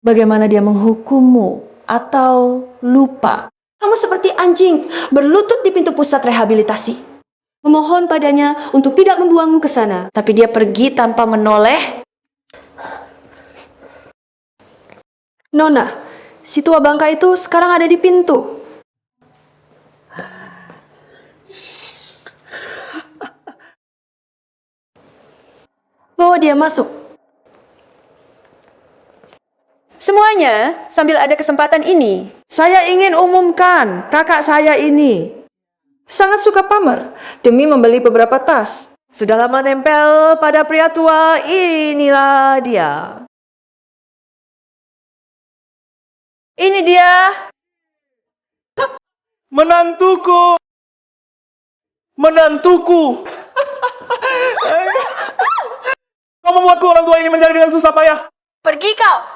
Bagaimana dia menghukummu? Atau lupa? Kamu seperti anjing berlutut di pintu pusat rehabilitasi. Memohon padanya untuk tidak membuangmu ke sana. Tapi dia pergi tanpa menoleh. Nona, si tua bangka itu sekarang ada di pintu. Bawa dia masuk. Semuanya, sambil ada kesempatan ini, saya ingin umumkan kakak saya ini sangat suka pamer demi membeli beberapa tas. Sudah lama nempel pada pria tua, inilah dia. Ini dia. Menantuku. Kau membuatku orang tua ini mencari dengan susah payah. Pergi kau.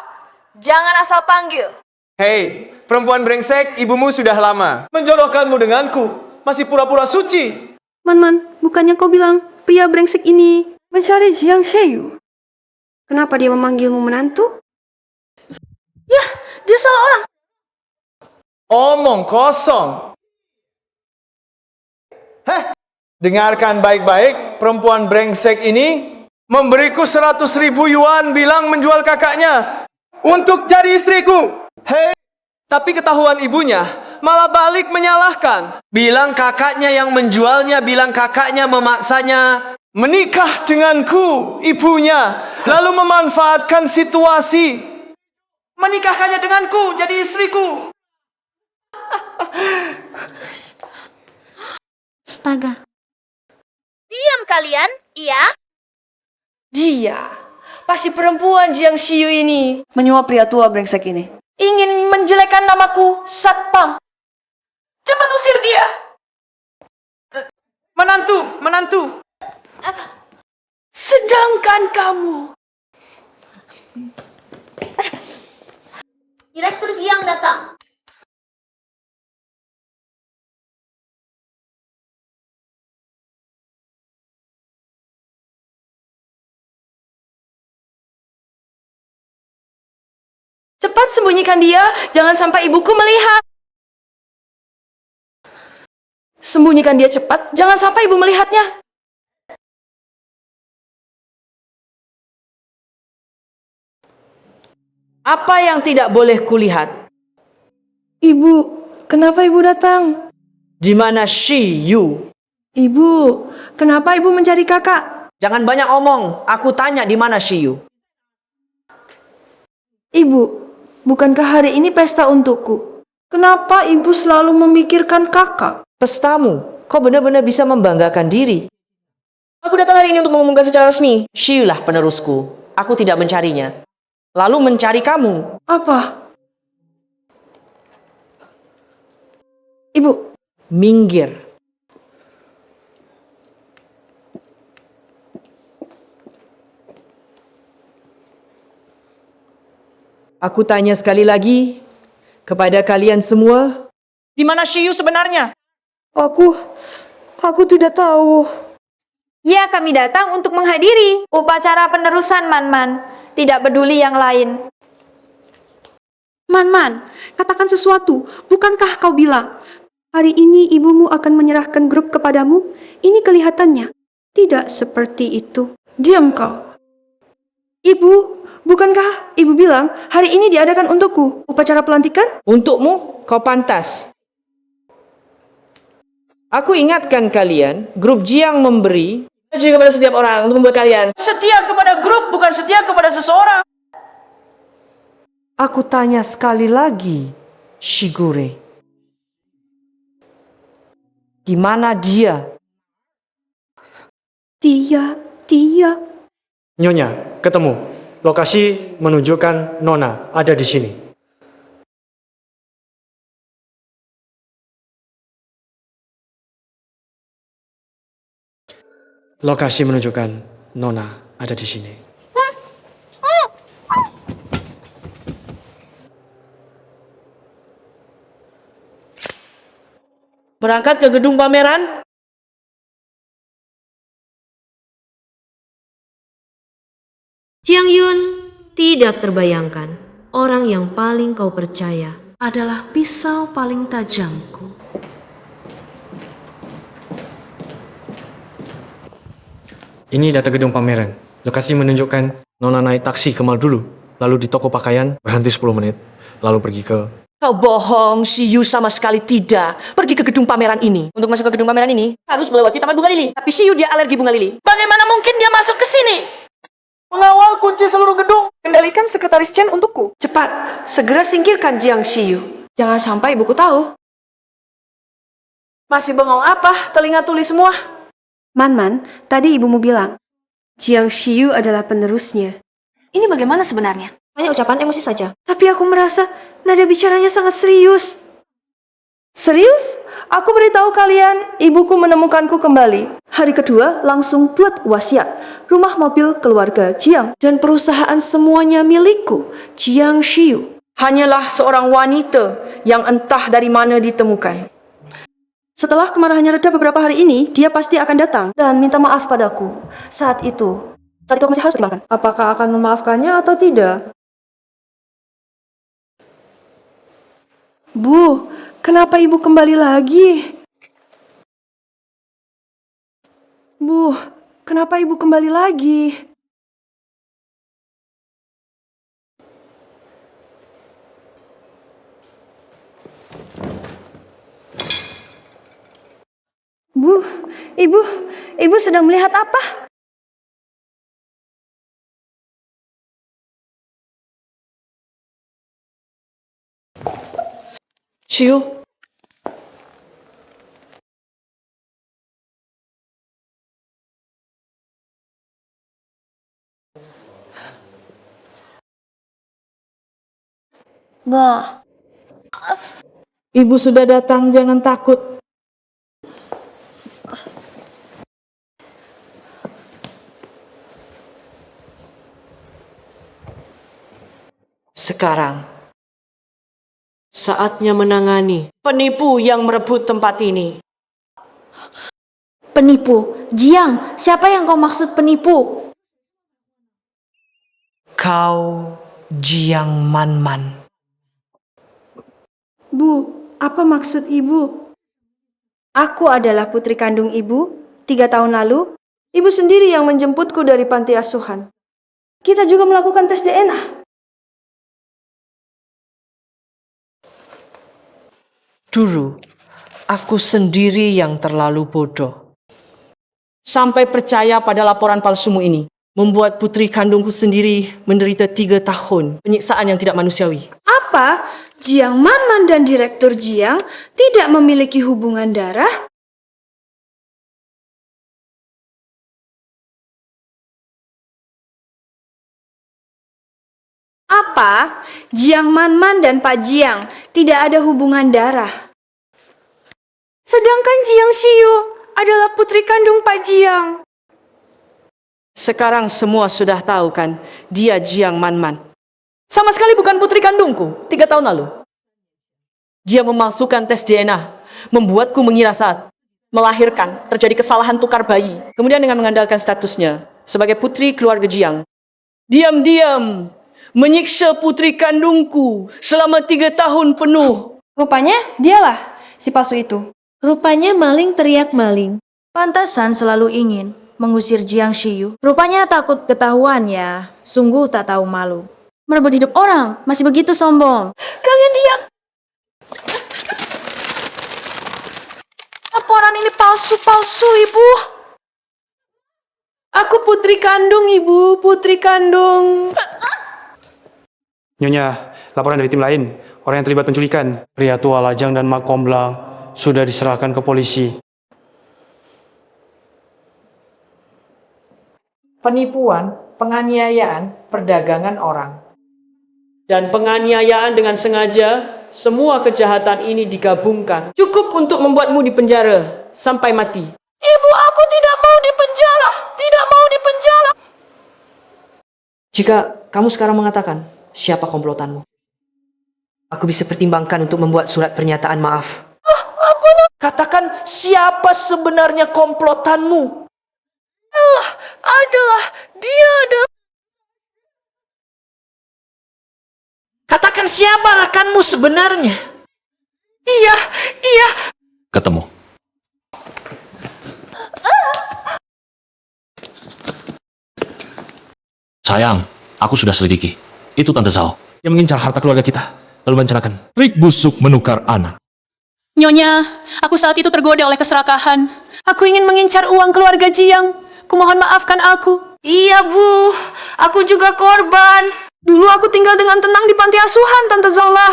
Jangan asal panggil. Hei, perempuan brengsek, ibumu sudah lama menjodohkanmu denganku. Masih pura-pura suci. Man, bukannya kau bilang pria brengsek ini mencari Jiang Xiyu? Kenapa dia memanggilmu menantu? Ya, dia salah orang. Omong kosong. Dengarkan baik-baik, perempuan brengsek ini memberiku 100.000 yuan bilang menjual kakaknya untuk jadi istriku. Hei, tapi ketahuan ibunya malah balik menyalahkan. Bilang kakaknya yang menjualnya, bilang kakaknya memaksanya menikah denganku, ibunya. Lalu memanfaatkan situasi, menikahkannya denganku, jadi istriku. Astaga. Diam kalian, iya? Dia. Pasti perempuan Jiang Xiyu ini menyuap pria tua brengsek ini. Ingin menjelekkan namaku, Satpam. Cepat usir dia. Menantu. Sedangkan kamu. Direktur Jiang datang. Cepat sembunyikan dia, jangan sampai ibuku melihat. Sembunyikan dia cepat, jangan sampai ibu melihatnya. Apa yang tidak boleh kulihat? Ibu, kenapa ibu datang? Di mana Xiyu? Ibu, kenapa ibu mencari kakak? Jangan banyak omong, aku tanya di mana Xiyu. Ibu, bukankah hari ini pesta untukku? Kenapa ibu selalu memikirkan kakak? Pestamu, kau benar-benar bisa membanggakan diri. Aku datang hari ini untuk mengumumkan secara resmi, Xiyu lah penerusku. Aku tidak mencarinya. Lalu mencari kamu. Apa? Ibu. Minggir. Aku tanya sekali lagi kepada kalian semua, di mana Xiyu sebenarnya? Aku tidak tahu. Ya, kami datang untuk menghadiri upacara penerusan Man-Man. Tidak peduli yang lain. Man-Man, katakan sesuatu. Bukankah kau bilang, hari ini ibumu akan menyerahkan grup kepadamu? Ini kelihatannya tidak seperti itu. Diam kau. Ibu, bukankah ibu bilang hari ini diadakan untukku upacara pelantikan? Untukmu, kau pantas. Aku ingatkan kalian, grup Jiang memberi gaji kepada setiap orang untuk membuat kalian setia kepada grup, bukan setia kepada seseorang. Aku tanya sekali lagi, Shigure. Di mana dia? Dia. Nyonya, ketemu. Lokasi menunjukkan Nona ada di sini. Lokasi menunjukkan Nona ada di sini. Berangkat ke gedung pameran? Jiang Yun, tidak terbayangkan orang yang paling kau percaya Adalah pisau paling tajamku. Ini data gedung pameran. Lokasi menunjukkan Nona naik taksi ke mall dulu, lalu di toko pakaian berhenti 10 menit, lalu pergi ke... Kau bohong, Shiyu sama sekali tidak pergi ke gedung pameran ini. Untuk masuk ke gedung pameran ini, harus melewati taman bunga lili. Tapi Shiyu dia alergi bunga lili. Bagaimana mungkin dia masuk ke sini? Mengawal kunci seluruh gedung. Kendalikan sekretaris Chen untukku. Cepat, segera singkirkan Jiang Shiyu. Jangan sampai ibuku tahu. Masih bengong apa? Telinga tuli semua. Man-Man, tadi ibumu bilang, Jiang Shiyu adalah penerusnya. Ini bagaimana sebenarnya? Hanya ucapan emosi saja. Tapi aku merasa nada bicaranya sangat serius. Serius? Aku beritahu kalian, ibuku menemukanku kembali. Hari kedua langsung buat wasiat. Rumah mobil keluarga Jiang dan perusahaan semuanya milikku, Jiang Shiyu. Hanyalah seorang wanita yang entah dari mana ditemukan. Setelah kemarahannya reda beberapa hari ini, dia pasti akan datang dan minta maaf padaku. Saat itu aku masih harus pertimbangkan. Apakah akan memaafkannya atau tidak? Bu, kenapa ibu kembali lagi? Bu, kenapa ibu kembali lagi? Bu, ibu sedang melihat apa? Shiyu, Bah. ibu sudah datang, jangan takut. Sekarang, saatnya menangani penipu yang merebut tempat ini. Penipu? Jiang, siapa yang kau maksud penipu? Kau Jiang Man-Man. Bu, apa maksud ibu? Aku adalah putri kandung ibu. 3 tahun lalu, ibu sendiri yang menjemputku dari panti asuhan. Kita juga melakukan tes DNA. Dulu, aku sendiri yang terlalu bodoh. Sampai percaya pada laporan palsumu ini. Membuat putri kandungku sendiri menderita 3 tahun penyiksaan yang tidak manusiawi. Apa? Jiang Man-Man dan Direktur Jiang tidak memiliki hubungan darah? Apa? Jiang Man-Man dan Pak Jiang tidak ada hubungan darah. Sedangkan Jiang Shiyu adalah putri kandung Pak Jiang. Sekarang semua sudah tahu kan, dia Jiang Man-Man. Sama sekali bukan putri kandungku 3 tahun lalu. Dia memalsukan tes DNA, membuatku mengira saat melahirkan, terjadi kesalahan tukar bayi. Kemudian dengan mengandalkan statusnya sebagai putri keluarga Jiang, diam-diam menyiksa putri kandungku selama 3 tahun penuh. Rupanya dialah si palsu itu. Rupanya maling teriak maling. Pantasan selalu ingin mengusir Jiang Shiyu. Rupanya takut ketahuan ya. Sungguh tak tahu malu. Merebut hidup orang, masih begitu sombong. Kalian diam! Laporan ini palsu-palsu, Ibu. Aku putri kandung, Ibu. Putri kandung. Nyonya, laporan dari tim lain. Orang yang terlibat penculikan, pria tua lajang dan mak komblang, sudah diserahkan ke polisi. Penipuan, penganiayaan, perdagangan orang. Dan penganiayaan dengan sengaja, semua kejahatan ini digabungkan. Cukup untuk membuatmu dipenjara sampai mati. Ibu, aku tidak mau dipenjara. Tidak mau dipenjara. Jika kamu sekarang mengatakan siapa komplotanmu, aku bisa pertimbangkan untuk membuat surat pernyataan maaf. Katakan siapa sebenarnya komplotanmu. Adalah dia ada. Katakan siapa rekanmu sebenarnya. Iya. Ketemu. Sayang, aku sudah selidiki. Itu Tante Zhao yang mengincar harta keluarga kita, lalu merencanakan trik busuk menukar anak. Nyonya, aku saat itu tergoda oleh keserakahan. Aku ingin mengincar uang keluarga Jiang. Kumohon maafkan aku. Iya, Bu. Aku juga korban. Dulu aku tinggal dengan tenang di panti asuhan, Tante Zola.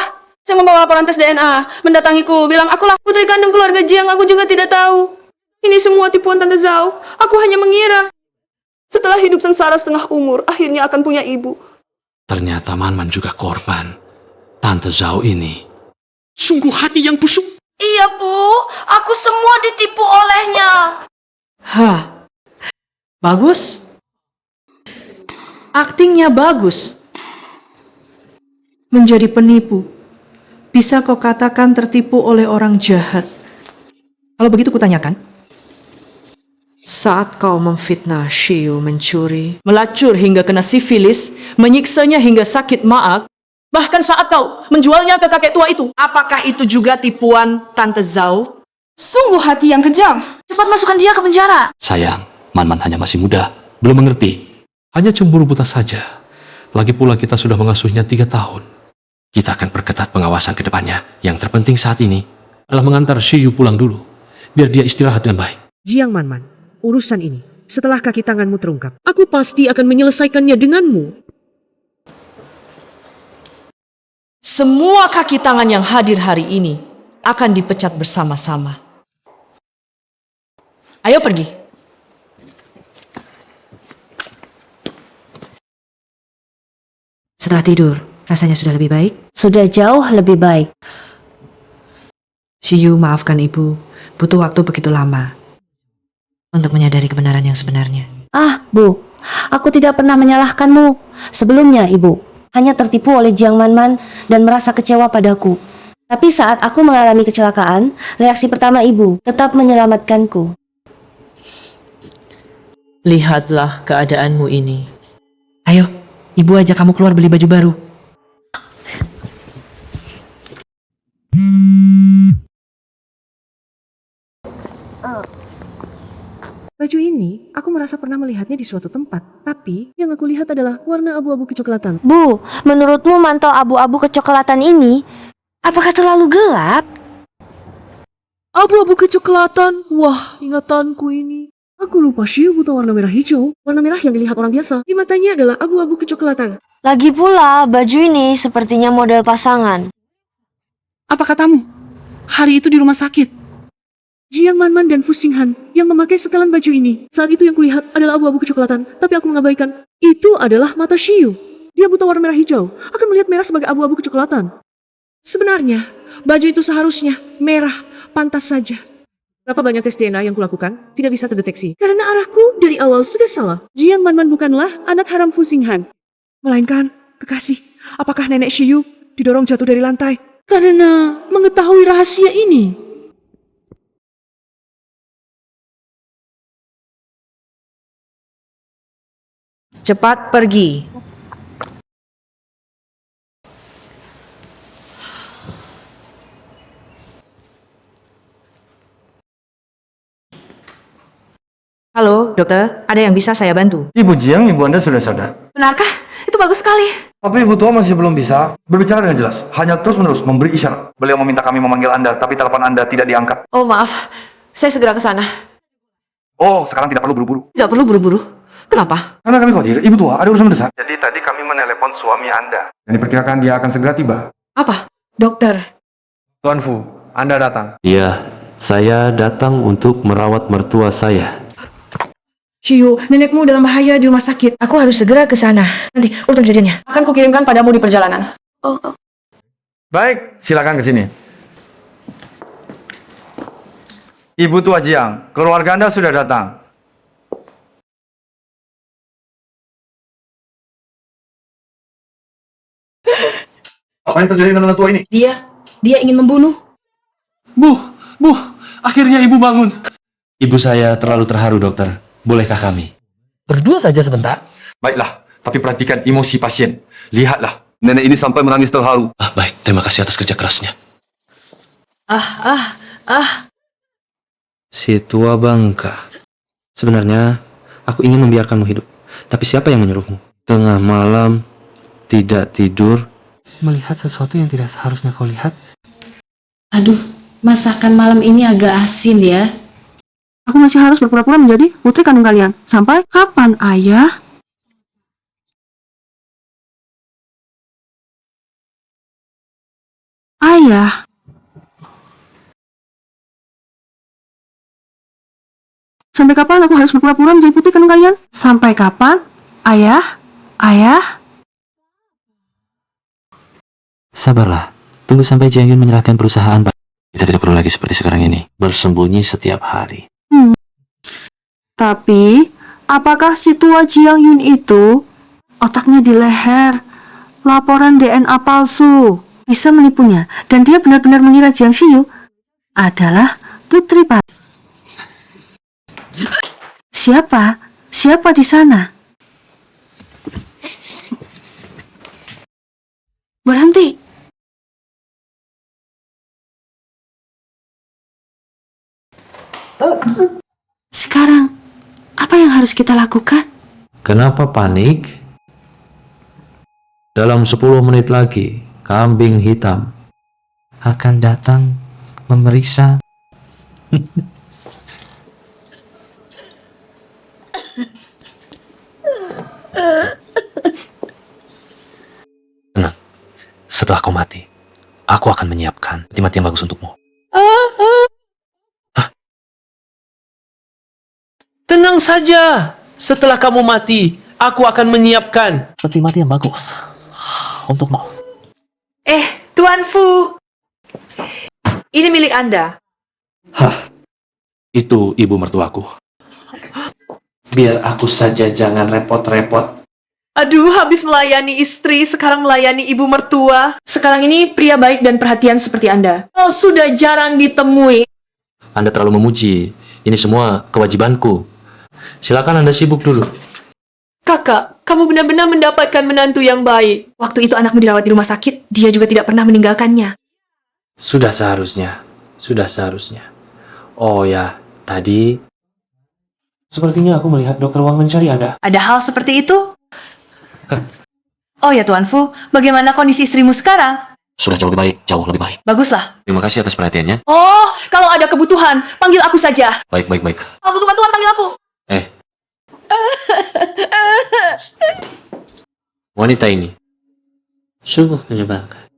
Saya membawa laporan tes DNA, mendatangiku, bilang akulah putri kandung keluarga Jiang, aku juga tidak tahu. Ini semua tipuan Tante Zhao. Aku hanya mengira. Setelah hidup sengsara setengah umur, akhirnya akan punya ibu. Ternyata Manman juga korban. Tante Zhao ini sungguh hati yang busuk. Iya, Bu. Aku semua ditipu olehnya. Bagus. Aktingnya bagus. Menjadi penipu. Bisa kau katakan tertipu oleh orang jahat. Kalau begitu kutanyakan. Saat kau memfitnah Shiyu mencuri, melacur hingga kena sifilis, menyiksanya hingga sakit maag, bahkan saat kau menjualnya ke kakek tua itu, apakah itu juga tipuan Tante Zhao? Sungguh hati yang kejam. Cepat masukkan dia ke penjara. Sayang, Manman hanya masih muda, belum mengerti. Hanya cemburu buta saja. Lagi pula kita sudah mengasuhnya 3 tahun. Kita akan perketat pengawasan ke depannya. Yang terpenting saat ini adalah mengantar Shiyu pulang dulu, biar dia istirahat dengan baik. Jiang Manman, urusan ini, setelah kaki tanganmu terungkap, aku pasti akan menyelesaikannya denganmu. Semua kaki tangan yang hadir hari ini akan dipecat bersama-sama. Ayo pergi. Setelah tidur, rasanya sudah lebih baik? Sudah jauh lebih baik. Shiyu, maafkan ibu. Butuh waktu begitu lama untuk menyadari kebenaran yang sebenarnya. Ah, Bu, aku tidak pernah menyalahkanmu. Sebelumnya, Ibu, hanya tertipu oleh Jiang Manman dan merasa kecewa padaku. Tapi saat aku mengalami kecelakaan, reaksi pertama Ibu tetap menyelamatkanku. Lihatlah keadaanmu ini. Ayo, ibu ajak kamu keluar beli baju baru. Baju ini, aku merasa pernah melihatnya di suatu tempat. Tapi, yang aku lihat adalah warna abu-abu kecoklatan. Bu, menurutmu mantel abu-abu kecoklatan ini apakah terlalu gelap? Abu-abu kecoklatan? Wah, ingatanku ini. Aku lupa Shiyu butuh warna merah hijau. Warna merah yang dilihat orang biasa. Di matanya adalah abu-abu kecoklatan. Lagi pula, baju ini sepertinya model pasangan. Apa katamu? Hari itu di rumah sakit, Jiang Manman dan Fu Xinghan yang memakai setelan baju ini. Saat itu yang kulihat adalah abu-abu kecoklatan. Tapi aku mengabaikan. Itu adalah mata Shiyu. Dia buta warna merah hijau. Akan melihat merah sebagai abu-abu kecoklatan. Sebenarnya, baju itu seharusnya merah. Pantas saja. Berapa banyak tes DNA yang kulakukan tidak bisa terdeteksi. Karena arahku dari awal sudah salah. Jiang Manman bukanlah anak haram Fu Xinghan. Melainkan, kekasih, apakah nenek Shiyu didorong jatuh dari lantai? Karena mengetahui rahasia ini. cepat pergi. Halo, dokter. Ada yang bisa saya bantu? Ibu Jiang, ibu Anda sudah sadar. Benarkah? Itu bagus sekali. Tapi ibu tua masih belum bisa berbicara dengan jelas. Hanya terus-menerus memberi isyarat. Beliau meminta kami memanggil Anda, tapi telepon Anda tidak diangkat. Oh, maaf. Saya segera ke sana. Oh, sekarang tidak perlu buru-buru. Tidak perlu buru-buru. Kenapa? Karena kami khawatir, ibu tua ada urusan mendesak. Jadi tadi kami menelepon suami Anda. Dan diperkirakan dia akan segera tiba. Apa? Dokter. Tuan Fu, Anda datang. Iya, saya datang untuk merawat mertua saya. Shiyu, nenekmu dalam bahaya di rumah sakit. Aku harus segera ke sana. Nanti, urut kejadiannya. Akan kukirimkan padamu di perjalanan. Baik, silakan ke sini. Ibu tua Jiang, keluarga Anda sudah datang. Apa yang terjadi dengan anak tua ini? Dia ingin membunuh. Bu, akhirnya ibu bangun. Ibu saya terlalu terharu, dokter. Bolehkah kami? Berdua saja sebentar. Baiklah, tapi perhatikan emosi pasien. Lihatlah, nenek ini sampai menangis terharu. Baik, terima kasih atas kerja kerasnya. Si tua bangka. Sebenarnya, aku ingin membiarkanmu hidup. Tapi siapa yang menyuruhmu? Tengah malam, tidak tidur, melihat sesuatu yang tidak seharusnya kau lihat. Aduh, masakan malam ini agak asin ya. Aku masih harus berpura-pura menjadi putri kandung kalian. Sampai kapan, Ayah? Ayah. Sampai kapan aku harus berpura-pura menjadi putri kandung kalian? Sampai kapan? Ayah? Ayah? Sabarlah, tunggu sampai Jiang Yun menyerahkan perusahaan. Kita tidak perlu lagi seperti sekarang ini, bersembunyi setiap hari. Tapi, apakah si tua Jiang Yun itu otaknya di leher? Laporan DNA palsu bisa menipunya, dan dia benar-benar mengira Jiang Shiyu adalah putri Pak. Siapa? Siapa di sana? Berhenti. Sekarang, apa yang harus kita lakukan? Kenapa panik? Dalam 10 menit lagi, kambing hitam akan datang memeriksa. Tenang, setelah kau mati, aku akan menyiapkan mati-mati yang bagus untukmu. Tenang saja. Setelah kamu mati, aku akan menyiapkan mati-mati yang bagus untukmu. Tuan Fu. Ini milik Anda. Itu ibu mertuaku. Biar aku saja, jangan repot-repot. Aduh, habis melayani istri, sekarang melayani ibu mertua. Sekarang ini pria baik dan perhatian seperti Anda. Oh, sudah jarang ditemui. Anda terlalu memuji. Ini semua kewajibanku. Silakan Anda sibuk dulu. Kakak, kamu benar-benar mendapatkan menantu yang baik. Waktu itu anakmu dirawat di rumah sakit, dia juga tidak pernah meninggalkannya. Sudah seharusnya. Oh ya, tadi sepertinya aku melihat Dokter Wang mencari Anda. Ada hal seperti itu? Oh ya Tuan Fu, bagaimana kondisi istrimu sekarang? Sudah jauh lebih baik. Baguslah. Terima kasih atas perhatiannya. Oh, kalau ada kebutuhan, panggil aku saja. Baik. Kalau butuh bantuan, panggil aku. Wanita ini sungguh menyebalkan.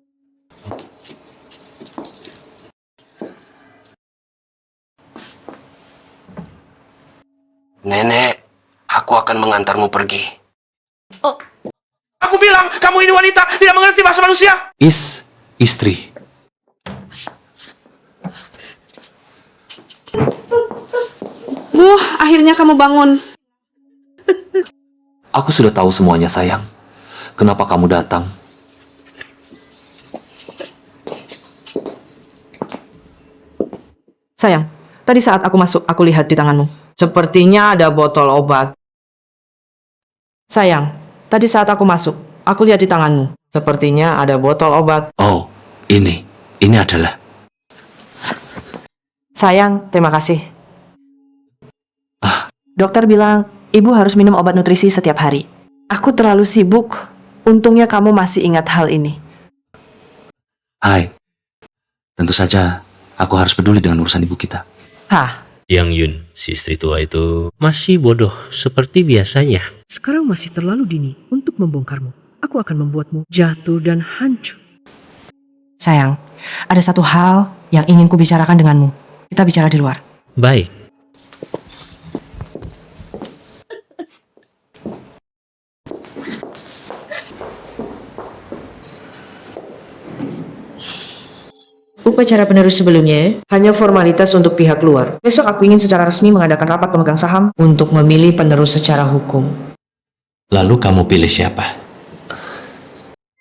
Nenek, aku akan mengantarmu pergi. Aku bilang, kamu ini wanita, tidak mengerti bahasa manusia. Istri. Akhirnya kamu bangun. Aku sudah tahu semuanya, sayang. Kenapa kamu datang? Sayang, tadi saat aku masuk, aku lihat di tanganmu. Sepertinya ada botol obat. Sayang, tadi saat aku masuk, aku lihat di tanganmu. Sepertinya ada botol obat. Oh, ini adalah. Sayang, terima kasih. Dokter bilang, ibu harus minum obat nutrisi setiap hari. Aku terlalu sibuk. Untungnya kamu masih ingat hal ini. Hai, tentu saja aku harus peduli dengan urusan ibu kita. Hah? Yang Yun, si istri tua itu masih bodoh seperti biasanya. Sekarang masih terlalu dini untuk membongkarmu. Aku akan membuatmu jatuh dan hancur. Sayang, ada satu hal yang ingin kubicarakan denganmu. Kita bicara di luar. Baik. Upacara penerus sebelumnya hanya formalitas untuk pihak luar. Besok aku ingin secara resmi mengadakan rapat pemegang saham untuk memilih penerus secara hukum. Lalu kamu pilih siapa?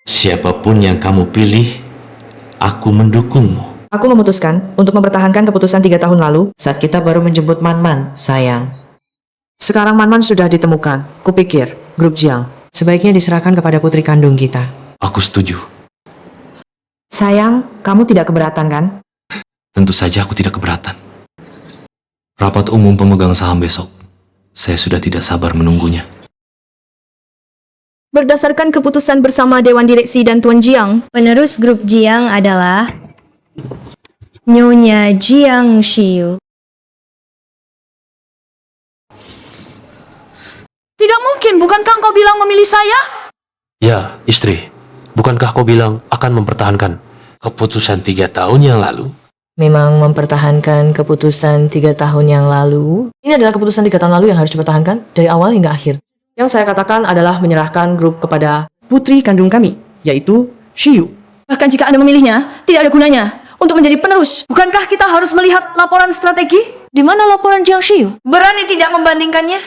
Siapapun yang kamu pilih, aku mendukungmu. Aku memutuskan untuk mempertahankan keputusan 3 tahun lalu saat kita baru menjemput Man-Man, sayang. Sekarang Man-Man sudah ditemukan. Kupikir, grup Jiang sebaiknya diserahkan kepada putri kandung kita. Aku setuju. Sayang, kamu tidak keberatan kan? Tentu saja aku tidak keberatan. Rapat umum pemegang saham besok. Saya sudah tidak sabar menunggunya. Berdasarkan keputusan bersama Dewan Direksi dan Tuan Jiang, penerus grup Jiang adalah Nyonya Jiang Shiyu. Tidak mungkin, bukankah engkau bilang memilih saya? Ya, istri. Bukankah kau bilang akan mempertahankan keputusan 3 tahun yang lalu? Memang mempertahankan keputusan 3 tahun yang lalu. Ini adalah keputusan 3 tahun lalu yang harus dipertahankan dari awal hingga akhir. Yang saya katakan adalah menyerahkan grup kepada putri kandung kami, yaitu Shiyu. Bahkan jika Anda memilihnya, tidak ada gunanya untuk menjadi penerus. Bukankah kita harus melihat laporan strategi? Di mana laporan Jiang Shiyu? Berani tidak membandingkannya?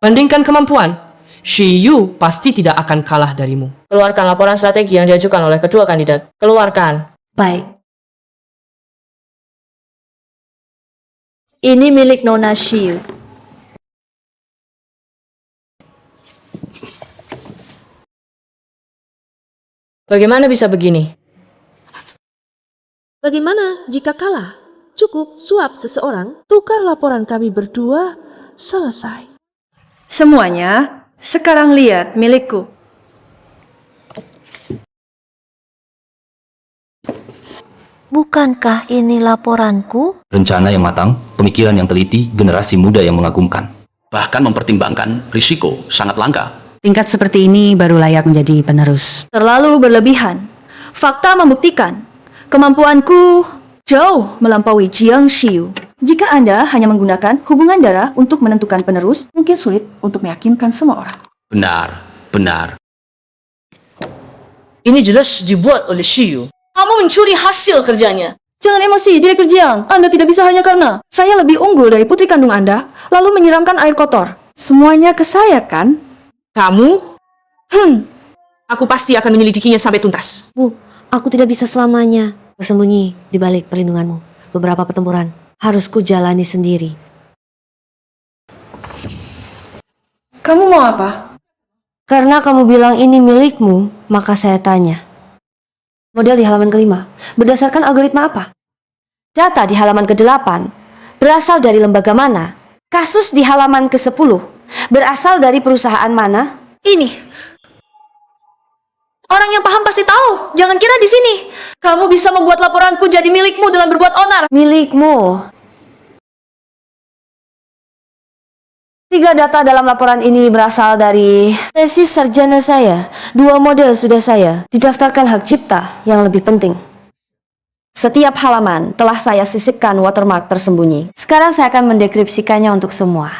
Bandingkan kemampuan. Shiyu pasti tidak akan kalah darimu. Keluarkan laporan strategi yang diajukan oleh kedua kandidat. Keluarkan. Baik. Ini milik Nona Shiyu. Bagaimana bisa begini? Bagaimana jika kalah? Cukup suap seseorang, tukar laporan kami berdua, selesai. Semuanya, sekarang lihat milikku. Bukankah ini laporanku? Rencana yang matang, pemikiran yang teliti, generasi muda yang mengagumkan. Bahkan mempertimbangkan risiko sangat langka. Tingkat seperti ini baru layak menjadi penerus. Terlalu berlebihan. Fakta membuktikan kemampuanku jauh melampaui Jiang Shiyu. Jika Anda hanya menggunakan hubungan darah untuk menentukan penerus, mungkin sulit untuk meyakinkan semua orang. Benar. Ini jelas dibuat oleh Shiyu. Kamu mencuri hasil kerjanya. Jangan emosi, Direktur Jiang. Anda tidak bisa hanya karena saya lebih unggul dari putri kandung Anda, lalu menyiramkan air kotor. Semuanya ke saya, kan? Kamu? Aku pasti akan menyelidikinya sampai tuntas. Bu, aku tidak bisa selamanya bersembunyi di balik perlindunganmu. Beberapa pertempuran harus ku jalani sendiri. Kamu mau apa? Karena kamu bilang ini milikmu, maka saya tanya. Model di halaman ke-5, berdasarkan algoritma apa? Data di halaman ke-8 berasal dari lembaga mana? Kasus di halaman ke-10 berasal dari perusahaan mana? Ini. Orang yang paham pasti tahu. Jangan kira di sini. Kamu bisa membuat laporanku jadi milikmu dengan berbuat onar. Milikmu. 3 data dalam laporan ini berasal dari tesis sarjana saya. 2 model sudah saya didaftarkan hak cipta yang lebih penting. Setiap halaman telah saya sisipkan watermark tersembunyi. Sekarang saya akan mendekripsikannya untuk semua.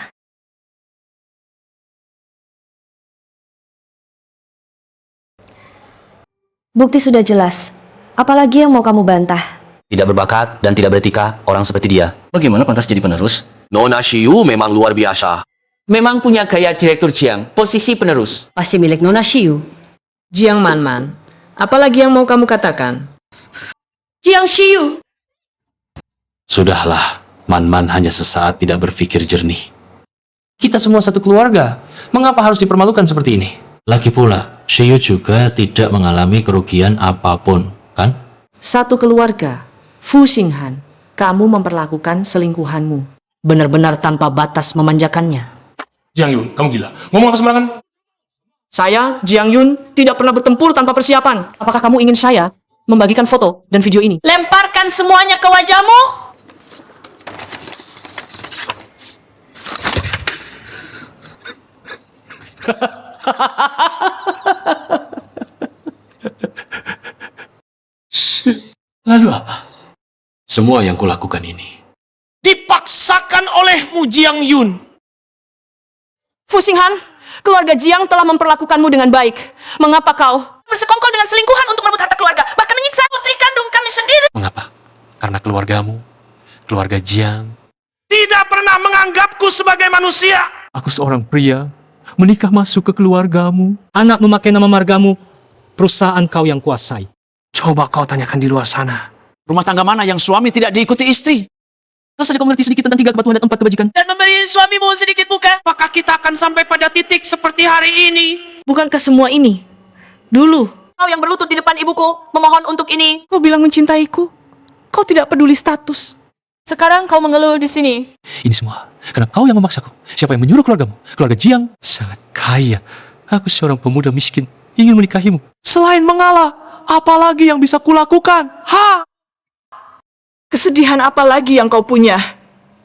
Bukti sudah jelas. Apalagi yang mau kamu bantah? Tidak berbakat dan tidak beretika, orang seperti dia. Bagaimana pantas jadi penerus? Nona Shiyu memang luar biasa. Memang punya gaya Direktur Jiang, posisi penerus. Pasti milik Nona Shiyu. Jiang Man-Man, apalagi yang mau kamu katakan? Jiang Shiyu. Sudahlah, Man-Man hanya sesaat tidak berpikir jernih. Kita semua satu keluarga. Mengapa harus dipermalukan seperti ini? Lagi pula, Shiyu juga tidak mengalami kerugian apapun, kan? Satu keluarga, Fu Xinghan, kamu memperlakukan selingkuhanmu. Benar-benar tanpa batas memanjakannya. Jiang Yun, kamu gila. Ngomong apa sembarangan? Saya, Jiang Yun, tidak pernah bertempur tanpa persiapan. Apakah kamu ingin saya membagikan foto dan video ini? Lemparkan semuanya ke wajahmu. Lalu apa? Semua yang kulakukan ini dipaksakan olehmu, Jiang Yun. Fu Xinghan, keluarga Jiang telah memperlakukanmu dengan baik. Mengapa kau bersekongkol dengan selingkuhan untuk merebut harta keluarga, bahkan menyiksa putri kandung kami sendiri? Mengapa? Karena keluargamu, keluarga Jiang, tidak pernah menganggapku sebagai manusia. Aku seorang pria, menikah masuk ke keluargamu. Anak memakai nama margamu, perusahaan kau yang kuasai. Coba kau tanyakan di luar sana. Rumah tangga mana yang suami tidak diikuti istri? Kalau saja kau mengerti sedikit tentang 3 kepatuhan dan 4 kebajikan, dan memberi suamimu sedikit muka, maka kita akan sampai pada titik seperti hari ini. Bukankah semua ini dulu kau yang berlutut di depan ibuku memohon untuk ini? Kau bilang mencintaiku. Kau tidak peduli status. Sekarang kau mengeluh di sini. Ini semua karena kau yang memaksaku. Siapa yang menyuruh keluargamu? Keluarga Jiang sangat kaya. Aku seorang pemuda miskin ingin menikahimu. Selain mengalah, apa lagi yang bisa kulakukan? Ha! Kesedihan apa lagi yang kau punya?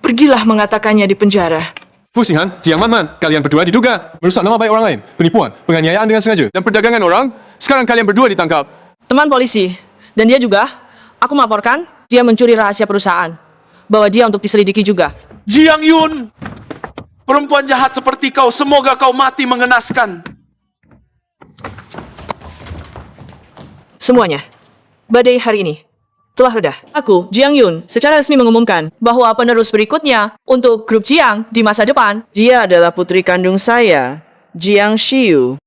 Pergilah mengatakannya di penjara. Fu Xinghan, Jiang Manman, kalian berdua diduga merusak nama baik orang lain, penipuan, penganiayaan dengan sengaja, dan perdagangan orang. Sekarang kalian berdua ditangkap. Teman polisi, dan dia juga, aku melaporkan, dia mencuri rahasia perusahaan. Bawa dia untuk diselidiki juga. Jiang Yun, perempuan jahat seperti kau, semoga kau mati mengenaskan. Semuanya, badai hari ini telah reda. Aku, Jiang Yun, secara resmi mengumumkan bahwa penerus berikutnya untuk grup Jiang di masa depan, dia adalah putri kandung saya, Jiang Shiyu.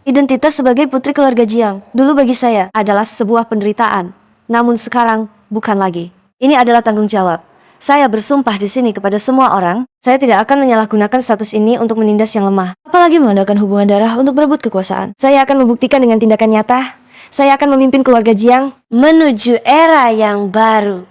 Identitas sebagai putri keluarga Jiang dulu bagi saya adalah sebuah penderitaan. Namun sekarang bukan lagi. Ini adalah tanggung jawab. Saya bersumpah di sini kepada semua orang, saya tidak akan menyalahgunakan status ini untuk menindas yang lemah. Apalagi mengadakan hubungan darah untuk berebut kekuasaan. Saya akan membuktikan dengan tindakan nyata. Saya akan memimpin keluarga Jiang menuju era yang baru.